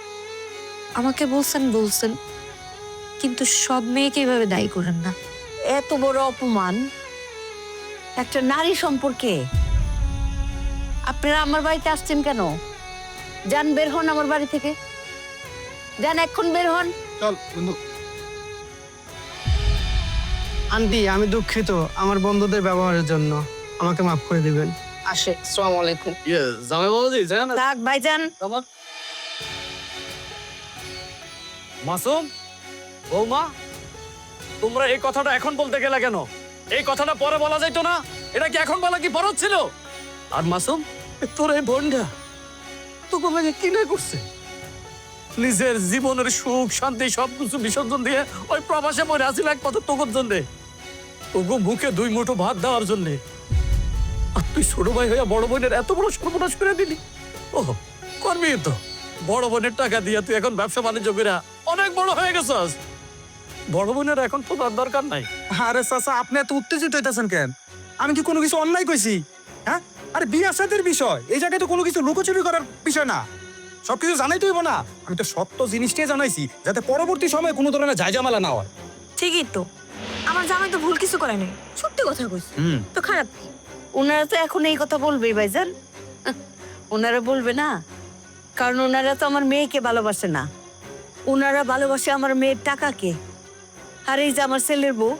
আমাকে বলছেন, কিন্তু সব মেয়েকে এইভাবে দায়ী করেন না।
এত বড় অপমান একটা নারী সম্পর্কে। আপনারা আমার বাড়িতে আসছেন কেন? যান, বের হন আমার বাড়ি থেকে। যান, এখন বের হন।
চল বন্ধু।
আন্টি, আমি দুঃখিত আমার বন্ধুদের ব্যবহারের জন্য। আমাকে মাফ করে দিবেন। আসে, আসসালামু আলাইকুম।
জামাই বাবাজি জানেন
থাক ভাইজান।
আমার মাসুম, বৌমা, তোমরা এই কথাটা এখন বলতে গেলে কেন? এই কথাটা পরে বলা যাইতো না? এটা কি এখন বলা কি ফরজ ছিল? আর মাসুম, তোর এই বোনটা তোকে লাগে কি না করছে? নিজের জীবনের সুখ শান্তি সবকিছু বিসর্জন দিয়ে ওই প্রবাসে মরে আসিল একমাত্র তোর জন্যে, তোকে মুখে 2 মুঠো ভাত দেওয়ার জন্যে। আর তুই ছোট ভাই হইয়া বড় বোনের এত বড় সর্বনাশ করে দিলি। ও করবি তো, বড় বোনের টাকা দিয়ে তুই এখন ব্যবসা বাণিজ্য করে অনেক বড় হয়ে গেছস। বড় বোনের এখন তো তার দরকার নাই।
আরে চাচা, আপনি এত উত্তেজিত হইতেছেন কেন? আমি কি কোনো কিছু অন্যায় কইছি? হ্যাঁ, আরে বিয়া শাদীর বিষয়, এই জায়গায় তো কোনো কিছু লুকোচুরি করার বিষয় না। সবকিছু জানাই তো হইব না? আমি তো সত্য জিনিসটাই জানাইছি, যাতে পরবর্তী সময়ে কোনো ধরনের ঝাইঝামেলা না হয়।
ঠিকই তো, আমার জামাই তো ভুল কিছু করে নাই, সত্যি কথা কইছে। তো খারাপ কি?
ওনারা তো এখন এই কথা বলবেই ভাইজান। ওনারা বলবে না, কারণ ওনারা তো আমার মেয়েকে ভালোবাসে না। ওনারা ভালোবাসে আমার মেয়ের টাকাকে। আর এই যে আমার ছেলের বউ,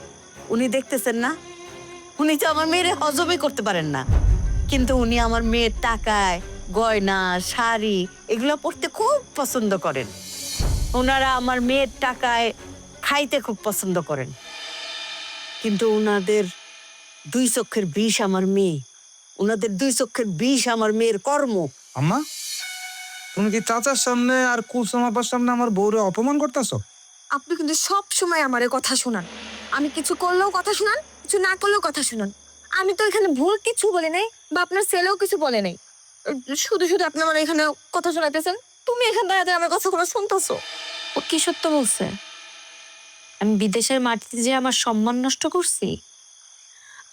উনি দেখতেছেন না, উনি তো আমার মেয়ের হজমই করতে পারেন না। কিন্তু উনি আমার মেয়ের টাকায় গয়না শাড়ি এগুলো পরতে খুব পছন্দ করেন। ওনারা আমার মেয়ের টাকায় খাইতে খুব পছন্দ করেন। কিন্তু ওনাদের 2 চক্ষের বিষ আমার মেয়ে। ওনাদের 2 চক্ষের বিষ আমার মেয়ের কর্ম।
আম্মা, তুমি কি চাচার সামনে আর কুসুম আপার সামনে আমার বউরে অপমান করতেছো?
আপনি কিন্তু সব সময় আমারে কথা শোনান। আমি কিছু করলেও কথা শোনান, কিছু না করলেও কথা শোনান। আমি তো এখানে ভুল কিছু বলি নাই, বা আপনার ছেলেও কিছু বলে নাই। শুধু শুধু আপনি আমার এখানে কথা শোনাইতেছেন। তুমি এখান দাঁড়াতে আমার কথা কোনো শুনতেছো?
ও কি সত্য বলছে? আমি বিদেশের মাটিতে যে আমার সম্মান নষ্ট করছি,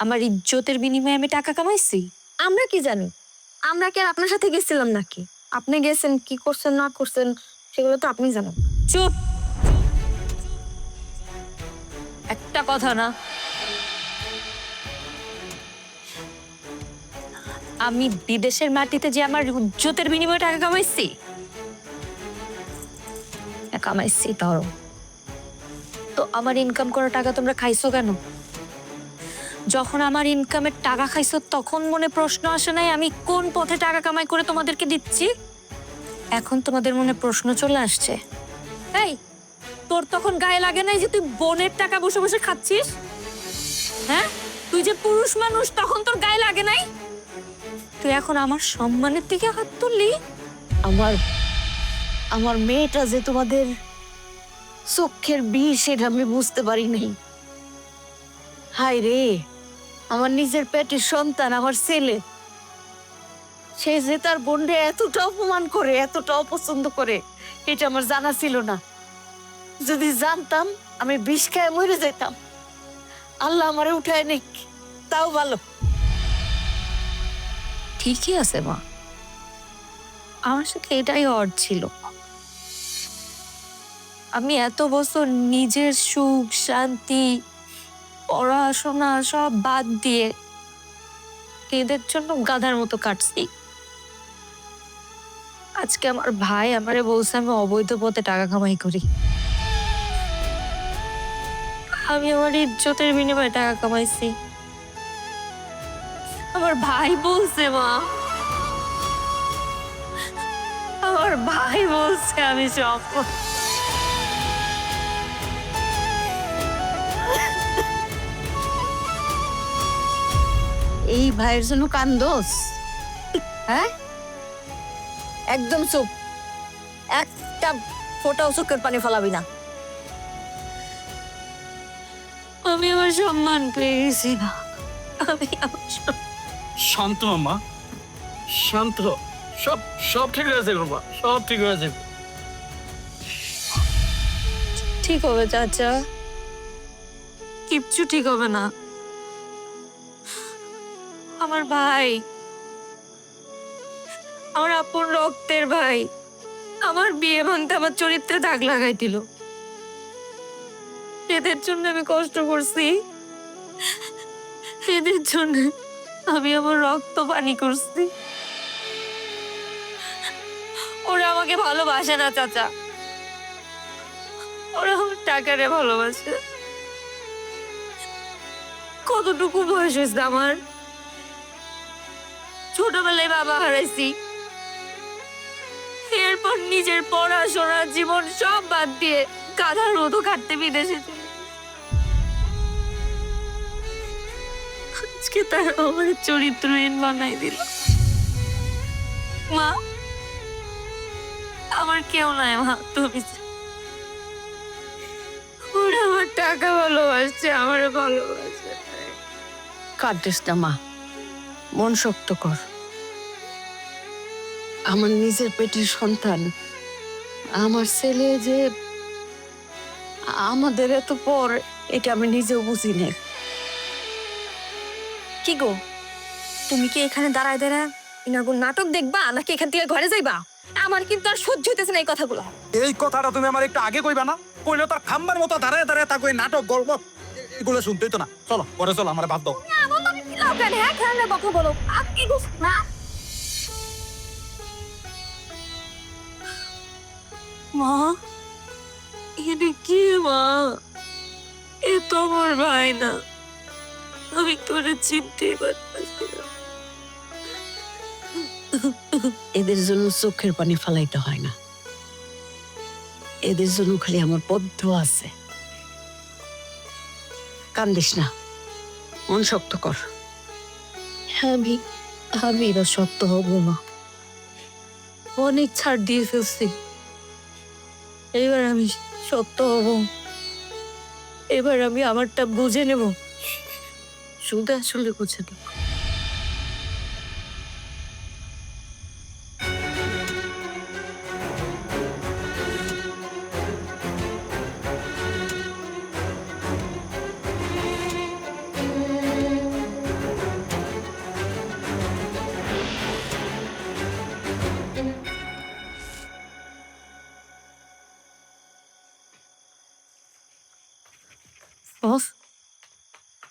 আমার ইজ্জতের বিনিময়ে আমি টাকা কামাইছি?
আমরা কি জানি? আমরা কি আর আপনার সাথে গেছিলাম নাকি? আপনি গেছেন, কি করছেন না করছেন সেগুলো তো আপনি জানেন।
চুপ! একটা কথা না, আমি বিদেশের মাটিতে যে আমার ইজ্জতের বিনিময়ে টাকা কামাইছি, ধরো তো আমার ইনকাম করা টাকা তোমরা খাইছো কেন? যখন আমার ইনকামের টাকা খাইছো তখন মনে প্রশ্ন আসে নাই আমি কোন পথে টাকা কামাই করে তোমাদেরকে দিচ্ছি? এখন তোমাদের মনে প্রশ্ন চলে আসছে। এই, তোর তখন গায়ে লাগে নাই যে তুই বোনের টাকা বসে বসে খাচ্ছিস? হ্যাঁ, তুই যে পুরুষ মানুষ, তখন তোর গায়ে লাগে নাই? তুই এখন আমার সম্মানের দিকে হাত তুললি?
আমার মেয়েটা যে তোমাদের চোখের বিষ সেটা আমি বুঝতে পারি নাই। হায় রে, আমার নিজের পেটের সন্তান, আমার ছেলে, সে যে তার বোনরে এতটা অপমান করে, এতটা অপছন্দ করে, এটা আমার জানা ছিল না। যদি জানতাম আমি বিষ খায় মরে যেতাম। আল্লাহ আমারে উঠায় নিক, তাও ভালো।
ঠিকই আছে মা, আমার সাথে এটাই অড ছিল। আমি এত বছর নিজের সুখ শান্তি পড়াশোনা সব বাদ দিয়ে এদের জন্য গাধার মতো কাটছি। আজকে আমার ভাই আমারে বলছে আমি অবৈধ পথে টাকা কামাই করি। আমি আমার ইজ্জতের বিনিময়ে টাকা কামাইছি। আমার ভাই বলছে মা, আমার ভাই বলছে আমি সব
এই ভাইয়ের জন্য কান্দোস? হ্যাঁ,
একদম চুপ, একটা ফোঁটাও চোখের পানি ফেলাবি না।
আমি আমার সম্মান পেয়ে গেছি না। আমি আমার
শান্ত মামা, শান্ত। সব সব ঠিক হয়ে যাবে বাবা, সব ঠিক হয়ে যাবে।
ঠিক হবে চাচা, কিচ্ছু ঠিক হবে না। আমার ভাই, আমার আপন রক্তের ভাই, আমার বিয়ে ভাঙতে আমার চরিত্রে দাগ লাগাই দিল। এদের জন্য আমি কষ্ট করছি, এদের জন্য আমি আমার রক্ত পানি করছি। ওরা আমাকে ভালোবাসে না চাচা, ওরা আমার টাকারে ভালোবাসে। কতটুকু বয়স হয়েছে আমার, ছোটবেলায় বাবা হারাইছি, এরপর নিজের পড়াশোনা জীবন সব বাদ দিয়ে গাধার মতো খাটতে বিদেশে চলে গেছি। আজকে তারা আমার চরিত্রহীন বানাই দিল। মা, আমার কেউ নাই মা, তুমি ওরা আমার টাকা ভালোবাসছে, আমার ভালোবাসে।
কাঁদিস না মা, মন শক্ত কর। আমার নিজের পেটের সন্তান, আমার ছেলে যে আমাদের এত পর, এটা আমি নিজেও বুঝি না।
কি গো, তুমি কি এখানে দাঁড়ায় দাঁড়ায় ইনাগুন নাটক দেখবা নাকি এখান থেকে ঘরে যাইবা? আমার কিন্তু আর সহ্য হইতেছে না এই কথাগুলো।
এই কথাটা তুমি আমার একটু আগে কইবা না? কইলে তার খাম্বার মতো দাঁড়ায় দাঁড়ায় তা কই নাটক গল্প এগুলো শুনতেই তো না। চলো পরে চলো, আমার বাদ দাও।
এমন তুমি খিলাও কেন? হ্যাঁ, খেলার কথা বলো। আপনি না
মা, এটা কি মা? এ তো আমার ভাই না, আমি তোরে চিনতেই পারতেছি না।
এদের জন্য চোখের পানি ফালাইতে হয় না, এদের জন্য খালি আমার বদ্ধ আছে। কান্দিস না, মন শক্ত কর।
আমি এবার সত্য হব না, অনেক ছাড় দিয়ে ফেলছি। এবার আমি সত্য হব, এবার আমি আমারটা বুঝে নেব। শুধু আসলে বুঝে নেব। বস,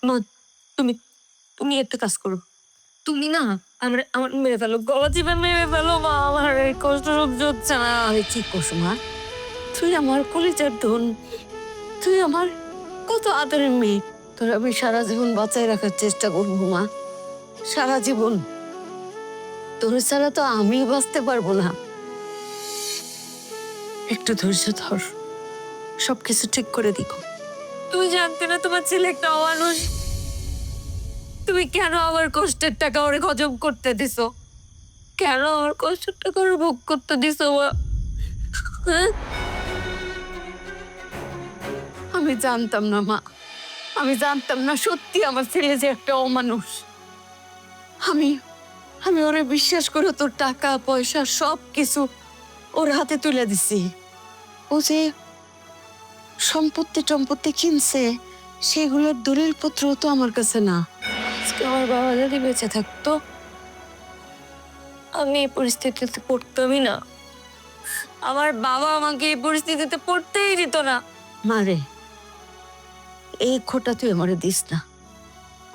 মা, তুমি তুমি একটা কাজ করো। তুমি না আমার আমার মেরে ফেলো, গলা চিপে মেরে ফেলো মা। আমার এই কষ্ট সহ্য হচ্ছে না।
আমি কি করছো মা?
তুই আমার কলিজার ধন, তুই আমার কত আদরের মেয়ে।
তোর আমি সারা জীবন বাঁচাই রাখার চেষ্টা করবো মা, সারা জীবন। তোর ছাড়া তো আমিও বাঁচতে পারবো না। একটু ধৈর্য ধর, সবকিছু ঠিক করে দিকো।
তুমি জানতে না তোমার ছেলে একটা অমানুষ? তুমি কেন আমার কষ্টের টাকা ওরে হজম করতে দিছো? কেন আমার কষ্টের টাকা ওরে ভোগ করতে দিছো মা?
হ্যাঁ?
আমি জানতাম না মা, আমি জানতাম না সত্যি আমার ছেলে যে একটা অমানুষ। আমি আমি ওরে বিশ্বাস করে তোর টাকা পয়সা সব কিছু ওর হাতে তুলে দিছি। ও যে সম্পত্তি কিনছে সেগুলোর দলিল পত্র তো আমার কাছে না।
আজকে আমার বাবা যদি বেঁচে থাকতো, আমি এই পরিস্থিতিতে পড়তামই না। আমার বাবা আমাকে এই পরিস্থিতিতে পড়তেই দিত না।
মারে, এই খোটা তুই আমারে দিস না।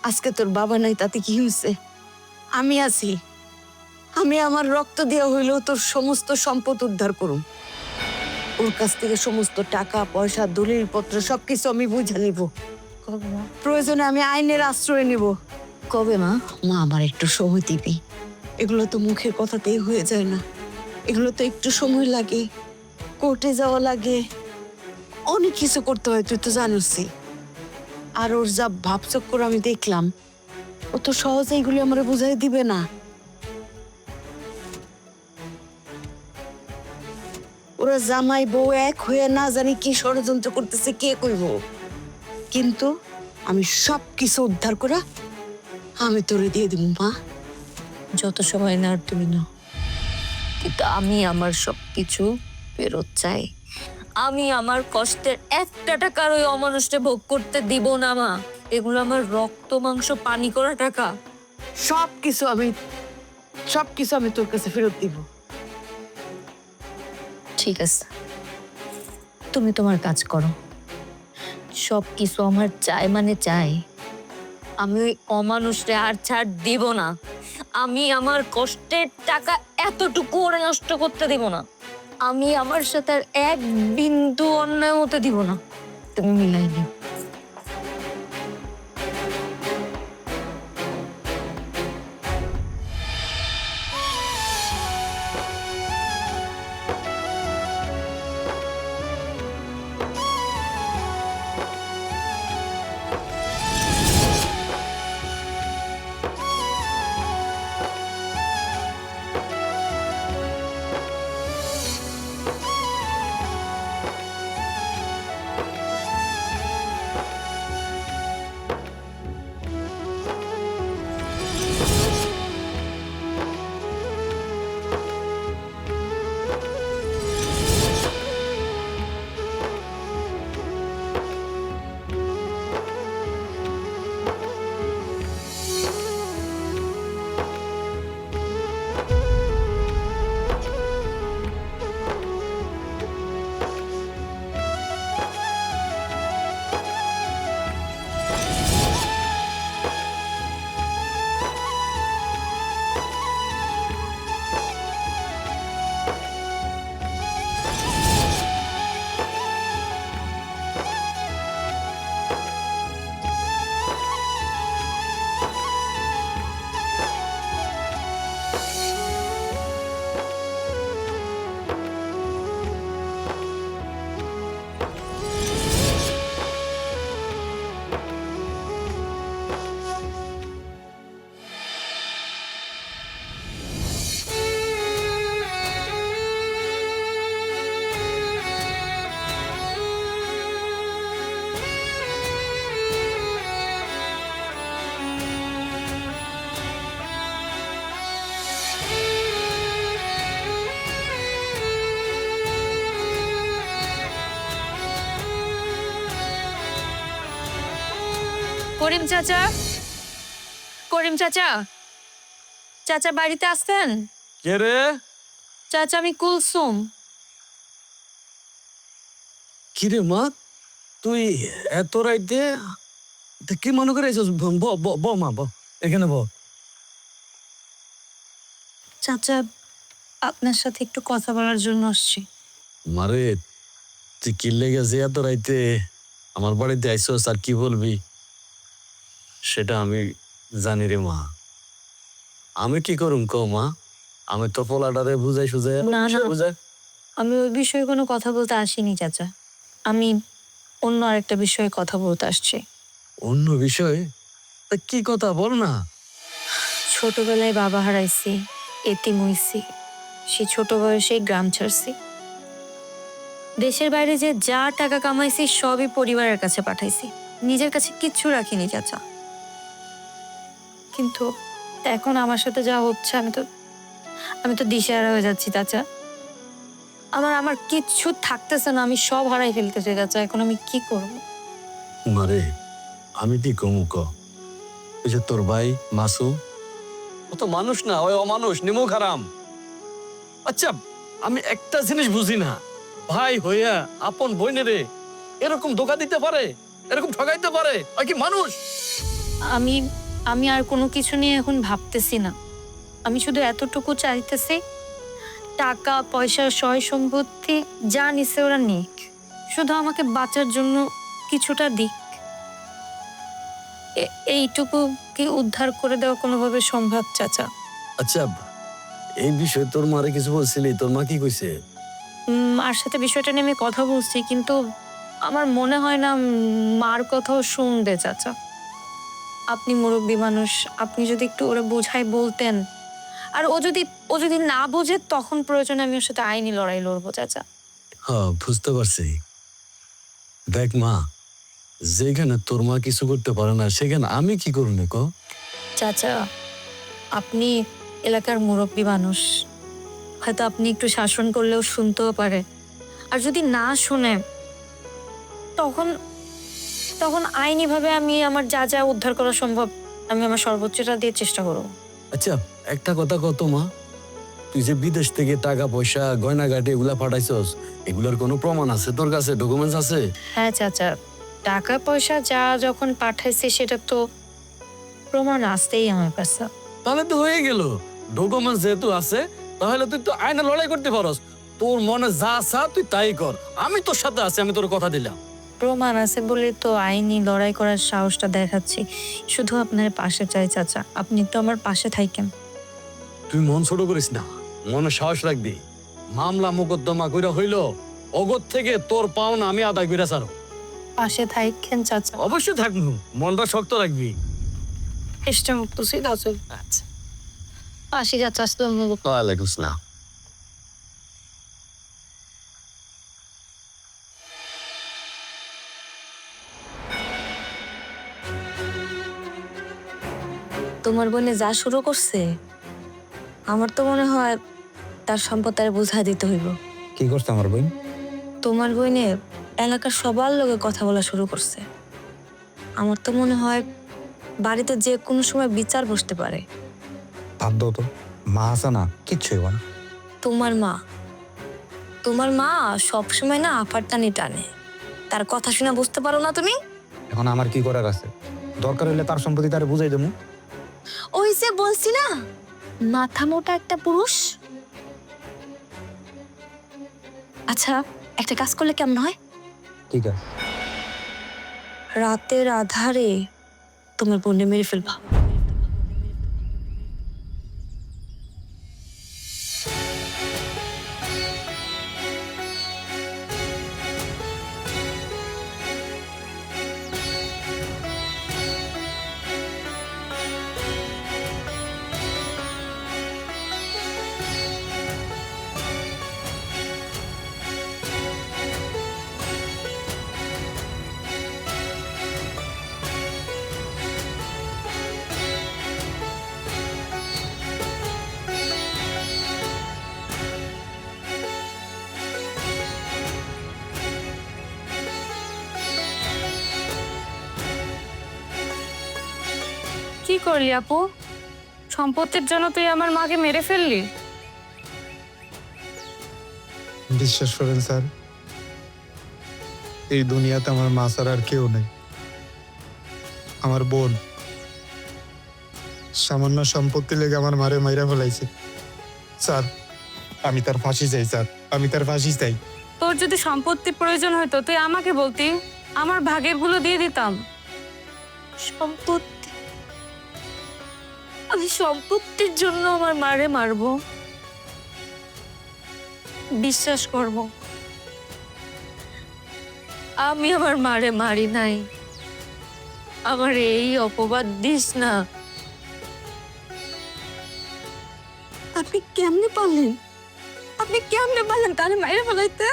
আজকে তোর বাবা নাই তাতে কি হয়েছে? আমি আছি, আমি আমার রক্ত দেওয়া হইলেও তোর সমস্ত সম্পদ উদ্ধার করুম। ওর কাছ থেকে সমস্ত টাকা পয়সা দলিল পত্র সবকিছু আমি বুঝে নিব।
কবে মা?
প্রয়োজনে আমি আইনের আশ্রয় নিব।
কবে মা?
মা, আমার একটু সময় দিবি। এগুলো তো মুখের কথাতেই হয়ে যায় না, এগুলো তো একটু সময় লাগে, কোর্টে যাওয়া লাগে, অনেক কিছু করতে হয়, তুই তো জানিসই। আর ওর যা ভাবচক্কর আমি দেখলাম, ও তো সহজে এগুলি আমার বুঝাই দিবে না। ওরা জামাই বউ এক হয়ে না জানি কি ষড়যন্ত্র করতেছে কে কইব, কিন্তু আমি সব কিছু উদ্ধার করা আমি তোরে দিয়ে দিব মা।
যত সময় না তুমি না, কিন্তু আমি আমার সবকিছু ফেরত চাই। আমি আমার কষ্টের একটা টাকার ওই অমানুষকে ভোগ করতে দিব না মা। এগুলো আমার রক্ত মাংস পানি করা টাকা।
সবকিছু আমি তোর কাছে ফেরত দিব।
ঠিক আছে, তুমি তোমার কাজ করো। সবকিছু আমার চাই মানে চাই। আমি ওই অমানুষরে আর ছাড় দিব না। আমি আমার কষ্টের টাকা এতটুকু ওরা নষ্ট করতে দিব না। আমি আমার সাথে আর এক বিন্দু অন্যায় হতে দিব না। তুমি মিলাই নিও। করিম চাচা, করিম চাচা, চাচা বাড়িতে আসতেন?
কে রে?
চাচা, আমি কুলসুম।
কি রে মা, তুই এত রাইতে কি মনে করে এসেছিস? ব মা, ব এখানে ব।
চাচা, আপনার সাথে একটু কথা বলার জন্য আসছি।
মারে, তুই কি লেগেছে এত রাইতে আমার বাড়িতে আইসস আর কি বলবি সেটা আমি জানি রে মা। আমি কি করুম কো মা? আমি তো পোলাটারে বুঝাই সুঝাই
না, না।
বুঝাই।
আমি ওই বিষয়ে কোনো কথা বলতে আসিনি চাচা। আমি অন্য আরেকটা বিষয়ে কথা বলতে আসছি।
অন্য বিষয়? তা কি কথা বল না।
ছোটবেলায় বাবা হারাইছি, এতিম হইছি, সে ছোট বয়সে গ্রাম ছাড়ছি।
দেশের বাইরে যে যা টাকা কামাইছি সবই পরিবারের কাছে পাঠাইছি, নিজের কাছে কিচ্ছু রাখিনি চাচা। কিন্তু এখন আমার সাথে যা হচ্ছে আমি তো দিশেহারা হয়ে যাচ্ছি চাচা। আমার কিচ্ছু থাকতেছে না, আমি সব হারাই ফেলতেছি চাচা। এখন আমি কি করব?
মারে আমি কি কমু ক? ওই যে তোর ভাই মাসু, ও তো মানুষ না, ওই অমানুষ, নিমক হারাম। আচ্ছা আমি একটা জিনিস বুঝি না, ভাই হইয়া আপন বোনেরে এরকম ধোকা দিতে পারে, এরকম ঠগাইতে পারে? ওই কি মানুষ?
আমি আর কোনো কিছু নিয়ে এখন ভাবতেছি না। আমি শুধু এতটুকু চাইতেছি, টাকা পয়সা সয় সম্পত্তি যা নিছে ওরা নিক, শুধু আমাকে বাঁচার জন্য কিছুটা দিক। এইটুকু কি উদ্ধার করে দেওয়া কোনোভাবে সম্ভব চাচা?
আচ্ছা এই বিষয়ে তোর মারে কিছু বলছিলি? তোর মা কি কইছে?
মার সাথে বিষয়টা নিয়ে আমি কথা বলছি, কিন্তু আমার মনে হয় না মার কথাও শুনবে চাচা। আপনি মুরব্বী মানুষ, আপনি যদি একটু ওরা বোঝাই বলতেন। আর ও যদি না বোঝে তখন প্রয়োজনে আমি ওর সাথে আইনি লড়াই লড়বো চাচা।
হ্যাঁ বুঝতে পারছি। দেখ মা, যেখানে তোর মা কিছু করতে পারে না সেখানে আমি কি করুন ক?
চাচা আপনি এলাকার মুরব্বী মানুষ, হয়তো আপনি একটু শাসন করলেও শুনতেও পারে। আর যদি না শুনে তখন আইনিভাবে আমি আমার যা যা উদ্ধার করা সম্ভব আমি আমার সর্বোচ্চটা দিয়ে চেষ্টা করবো।
আচ্ছা একটা কথা কত মা, তুই যে বিদেশ থেকে টাকা পয়সা গয়নাগাটি এগুলা পাঠাইছস, এগুলোর কোনো প্রমাণ আছে তোর কাছে? ডকুমেন্টস আছে?
হ্যাঁ চাচা, টাকা পয়সা যা যখন পাঠাইছে সেটা তো প্রমাণ আসতেই আমার কাছে।
তাহলে তো হয়ে গেল। ডকুমেন্টস যেহেতু আছে তাহলে তুই তো আইনে লড়াই করতে পারস। তোর মনে যা চা তুই তাই কর, আমি তোর সাথে আছি, আমি তোর কথা দিলাম।
প্রমাণ আছে বলে তো আইনি লড়াই করার সাহসটা দেখাচ্ছি। শুধু আপনার পাশে চাই চাচা, আপনি তো আমার পাশে থাকেন।
তুই মন ছোট করিস না, মনে সাহস রাখবি। মামলা মোকদ্দমা কইরা হইল, অগত থেকে তোর পাওনা আমি আদায় কইরা ছাড়ো।
পাশে থাকেন চাচা।
অবশ্যই থাকবো, মনটা শক্ত রাখবি।
চেষ্টা করতেছি চাচা।
আচ্ছা
পাশে চাচা, আসসালামু আলাইকুম।
ওয়ালাইকুম আসসালাম।
তোমার বোনে যা শুরু করছে, আমার তো মনে হয় তার সম্পদ তার বুঝাই দিতে হইব।
কি করছে আমার বোন?
তোমার বোনে এলাকার সবার লোকে কথা বলা শুরু করছে। আমার তো মনে হয় বাড়িতে যে কোনো সময় বিচার বসতে পারে।
বাদ দাও তো, মা আছে না, কিচ্ছু হইব না।
তোমার মা সবসময় না আপার টানি টানে, তার কথা শুনে বুঝতে পারো না তুমি?
এখন আমার কি করার আছে? দরকার হইলে তার সম্পত্তি তারে বুঝাই দেবো।
ওই যে বলছি না, মাথা মোটা একটা পুরুষ। আচ্ছা একটা কাজ করলে কেমন হয়?
ঠিক আছে।
রাতের আধারে তোমার বোনে মেরে ফেলবা।
কি করলি আপু? সম্পত্তির জন্য তুই আমার মাকে মেরে ফেললি?
বিশ্বাস করেন স্যার, এই দুনিয়াতে আমার মা ছাড়া আর কেউ নেই। আমার বোন সামান্য সম্পত্তি লেগে আমার মারে মাইরা ফেলাইছে। স্যার আমি তার ফাঁসি চাই, স্যার আমি তার ফাঁসি চাই।
তোর যদি সম্পত্তি প্রয়োজন হতো তুই আমাকে বলতি, আমার ভাগের গুলো দিয়ে দিতাম।
সম্পত্তি? আমি সম্পত্তির জন্য আমার মারে মারবো? বিশ্বাস করব, আমি আমার মারে মারি নাই। আমার এই অপবাদ দিস না। আপনি কেমনে পারলেন তারে মাইরে ফেলাইতে?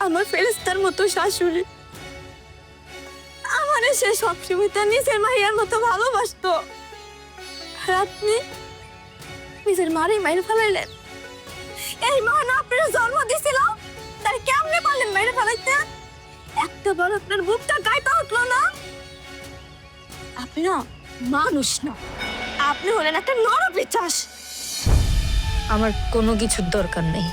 আমার ফেরেস্তার মতো শাশুড়ি। আমারে সে সবসময় তার নিজের মাইয়ার মতো ভালোবাসতো। আর আপনি নিজের মারে মাইরে ফেলাইলেন। এই মা না আপনার জন্ম দিছিল, তার কেমনে পারলেন মাইরে ফেলাইতে? একটা বার আপনার বুকটা গাইতে উঠলো না? আপনি না মানুষ না, আপনি হলেন একটা নরপিশাচ।
আমার কোনো কিছুর দরকার নেই,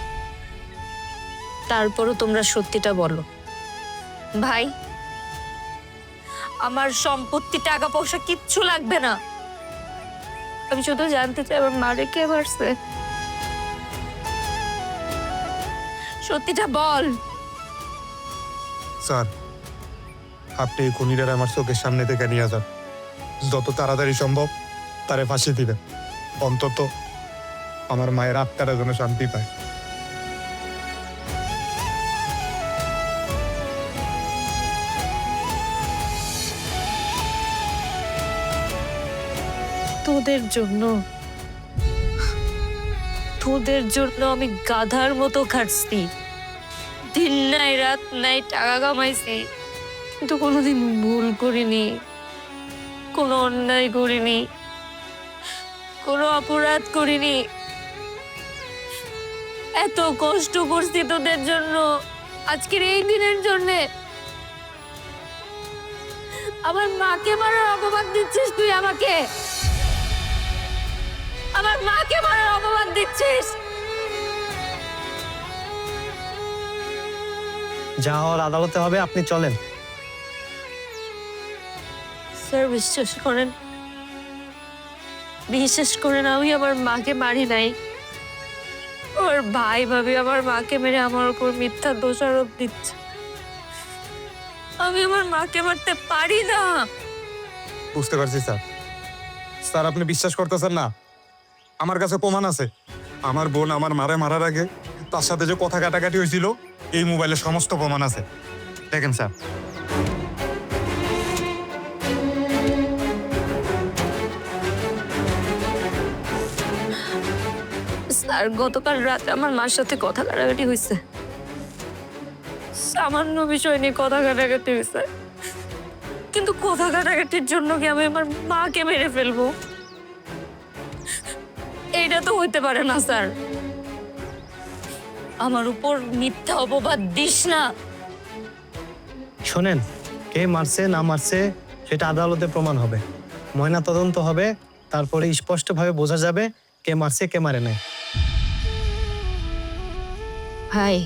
তারপরও তোমরা সত্যিটা বলো। ভাই, আমার সম্পত্তি, টাকা পয়সা কিচ্ছু লাগবে না। আমি শুধু জানতে চাই আমার মারে কে মারছে। সত্যিটা বল।
স্যার, আপনি এই খুনিটার আমার চোখের সামনে থেকে নিয়ে যান। যত তাড়াতাড়ি সম্ভব তারে ফাঁসি দিবেন। অন্তত আমার মায়ের আত্মারা যেন শান্তি পায়।
তোদের জন্য আমি গাধার মতো খাটছি, দিন নাই রাত নাই টাকা কামাইছি, কিন্তু কোনোদিন ভুল করিনি, কোনো অন্যায় করিনি, কোনো অপরাধ করিনি। এত কষ্ট করছি তোদের জন্য, আজকের এই দিনের জন্যে। আমার মাকে মারার অপবাদ দিচ্ছিস তুই আমাকে, আমার মাকে মারার অপবাদ দিচ্ছিস।
যা হওয়ার আদালতে হবে, আপনি চলেন।
স্যার বিশ্বাস করেন, আমি আমার মাকে মারি নাই। ওর ভাই ভাবি আমার মাকে মেরে আমার উপর মিথ্যা দোষারোপ দিচ্ছে। আমি আমার মাকে মারতে পারি না।
বুঝতে পারছি স্যার। স্যার, আপনি বিশ্বাস করতেছেন না? আমার কাছে প্রমাণ আছে। আমার বোন আমার মারে মারার আগে তার সাথে যে কথা কাটাকাটি হয়েছিল, এই মোবাইলে সমস্ত প্রমাণ আছে। দেখেন স্যার।
স্যার, গতকাল রাতে আমার মার সাথে কথা কাটাকাটি হয়েছে, সামান্য বিষয় নিয়ে কথা কাটাকাটি হয়েছে, কিন্তু কথা কাটাকাটির জন্য কি আমি আমার মাকে মেরে ফেলবো? এইটা তো হইতে পারে না স্যার। আমার উপর মিথ্যা অপবাদ দিস না।
শোনেন, কে মারছে না মারছে সেটা আদালতে প্রমাণ হবে, ময়না তদন্ত হবে, তারপরে স্পষ্টভাবে বোঝা যাবে কে মারছে কে মারে নাই।
ভাই,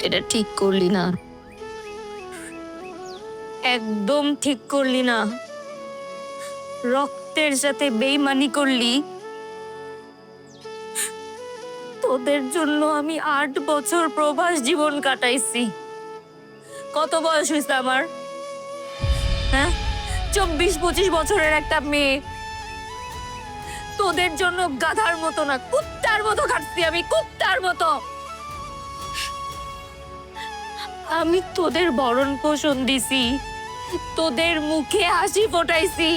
এটা ঠিক করলি না, একদম ঠিক করলি না। রক্তের সাথে বেইমানি করলি। তোদের জন্য আমি 8 বছর প্রবাস জীবন কাটাইছি। কত বয়স হয়েছে আমার? হ্যাঁ, 24-25 বছরের একটা মেয়ে। তোদের জন্য গাধার মতো না, কুত্তার মতো খাটছি আমি, কুত্তার মতো। আমি তোদের ভরণ পোষণ দিছি, তোদের মুখে হাসি ফোটাইছি।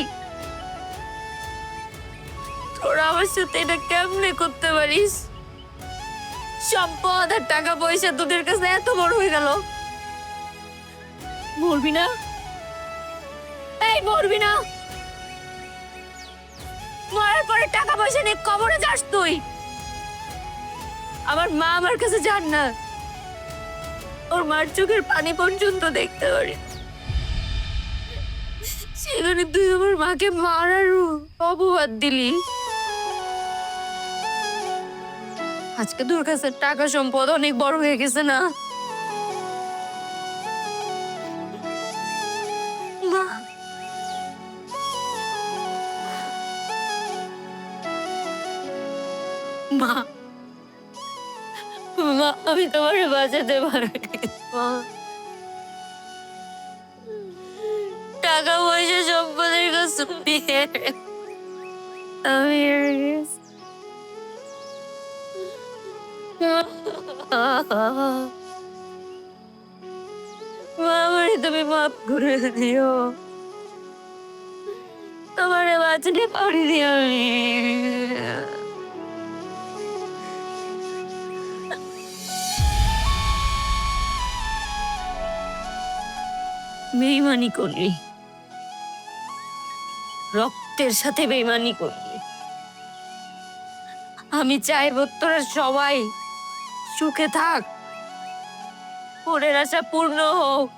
তোরা আমার সাথে এটা কেমনে করতে পারিস? সম্পদ আর টাকা পয়সা তোদের কাছে এত বড় হয়ে গেল। মরবি না? এই মরবি না? মরার পরে টাকা পয়সা নিয়ে কবরে যাস তুই? আমার মা আমার কাছে যান না, ওর মার চোখের পানি পর্যন্ত দেখতে পারি, সেখানে তুই আমার মাকে মারার অপবাদ দিলি। আজকে তোর কাছে টাকা সম্পদ অনেক বড় হয়ে গেছে না? মা, মা, মা, আমি তোমার বাঁচাতে পারি। মা, টাকা পয়সা সম্পদের কাছে আমি হেরে গেছি। মা, আমারে তুমি মাফ করে দিও, তোমারে বাঁচাতে পারিনি আমি। বেইমানি করলি, রক্তের সাথে বেইমানি করলি। আমি চাইবো তোরা সবাই সুখে থাক, পরের আশা পূর্ণ হোক,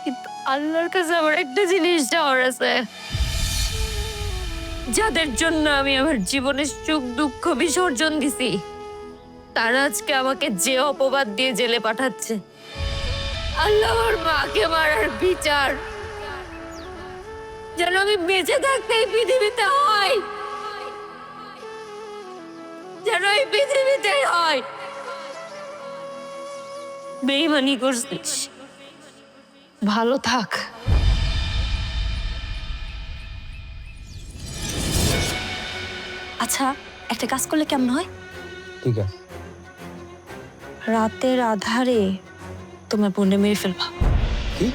কিন্তু আল্লাহর কাছে আমার একটা জিনিস চাওয়ার আছে। যাদের জন্য আমি আমার জীবনের সুখ দুঃখ বিসর্জন দিছি, তারা আজকে আমাকে যে অপবাদ দিয়ে জেলে পাঠাচ্ছে। আল্লাহ আমার মাকে মারার বিচার যেন আমি বেঁচে থাকতে এই পৃথিবীতে হয়, যেন এই পৃথিবীতে হয়। বেইমানি করছিস, ভালো থাক।
আচ্ছা, একটা কাজ করলে কেমন হয়?
ঠিক আছে।
রাতের আধারে তোমার বোনকে মেরে ফেলবা।
কি?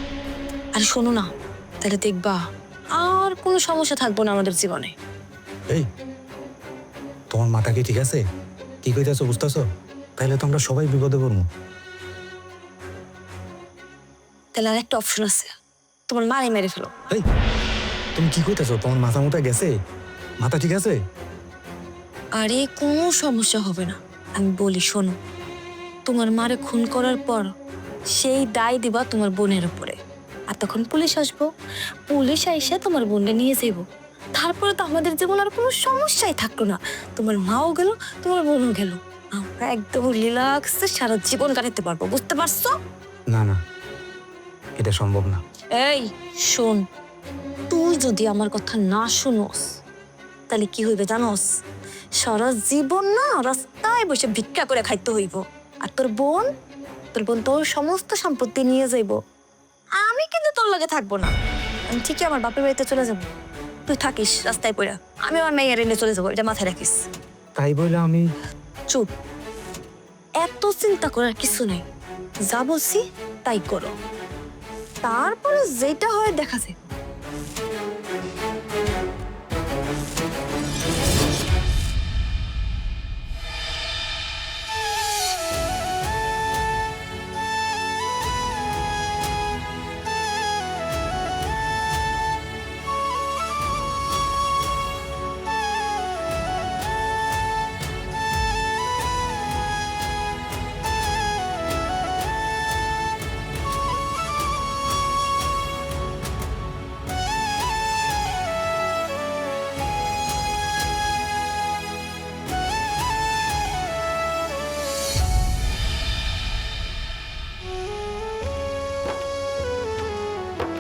আর শোনো না, তাহলে দেখবা আর কোনো সমস্যা থাকবো না আমাদের জীবনে।
এই, তোমার মাথা কি ঠিক আছে? কি কইতেছো বুঝতেছো? তাহলে তো আমরা সবাই বিপদে পড়বো।
তাহলে আর একটা অপশন আছে, তোমার মারে মেরে ফেলো।
এই, তুমি কি কইতেছো? তোমার মাথা মোটা গেছে? মাথা ঠিক আছে?
আরে কোনো সমস্যা হবে না, আমি বলি শোনো। তোমার মারে খুন করার পর সেই দায় দিবা তোমার বোনের উপরে, আর তখন পুলিশ আসবো, পুলিশ আইসা তোমার বোনকে নিয়ে যাইব। তারপরে তো আমাদের জীবন আর কোনো সমস্যাই থাকলো না। তোমার মাও গেল, তোমার বোনও গেল, আমরা একদম রিল্যাক্সে সারা জীবন কাটাতে পারবো। বুঝতে পারছো?
না না, এটা সম্ভব না।
এই শোন, তুই যদি আমার কথা না শুনোস তাহলে কি হইবে জানোস? সারা জীবন না রাস্তায় বসে ভিক্ষা করে খাইতে হইব। আর তোর বোন তোর সমস্ত সম্পত্তি নিয়ে যাইব। আমি কিন্তু তোর লগে থাকবো না, আমি ঠিকই আমার বাপের বাড়িতে চলে যাব। তুই থাকিস রাস্তায় পড়া, আমি আমার মেয়ের এনে চলে যাবো, এটা মাথায় রাখিস।
তাই বলে আমি
চুপ, এত চিন্তা করার কিছু নেই। যা বলছি তাই করো, তারপরে যেটা হয় দেখা যায়।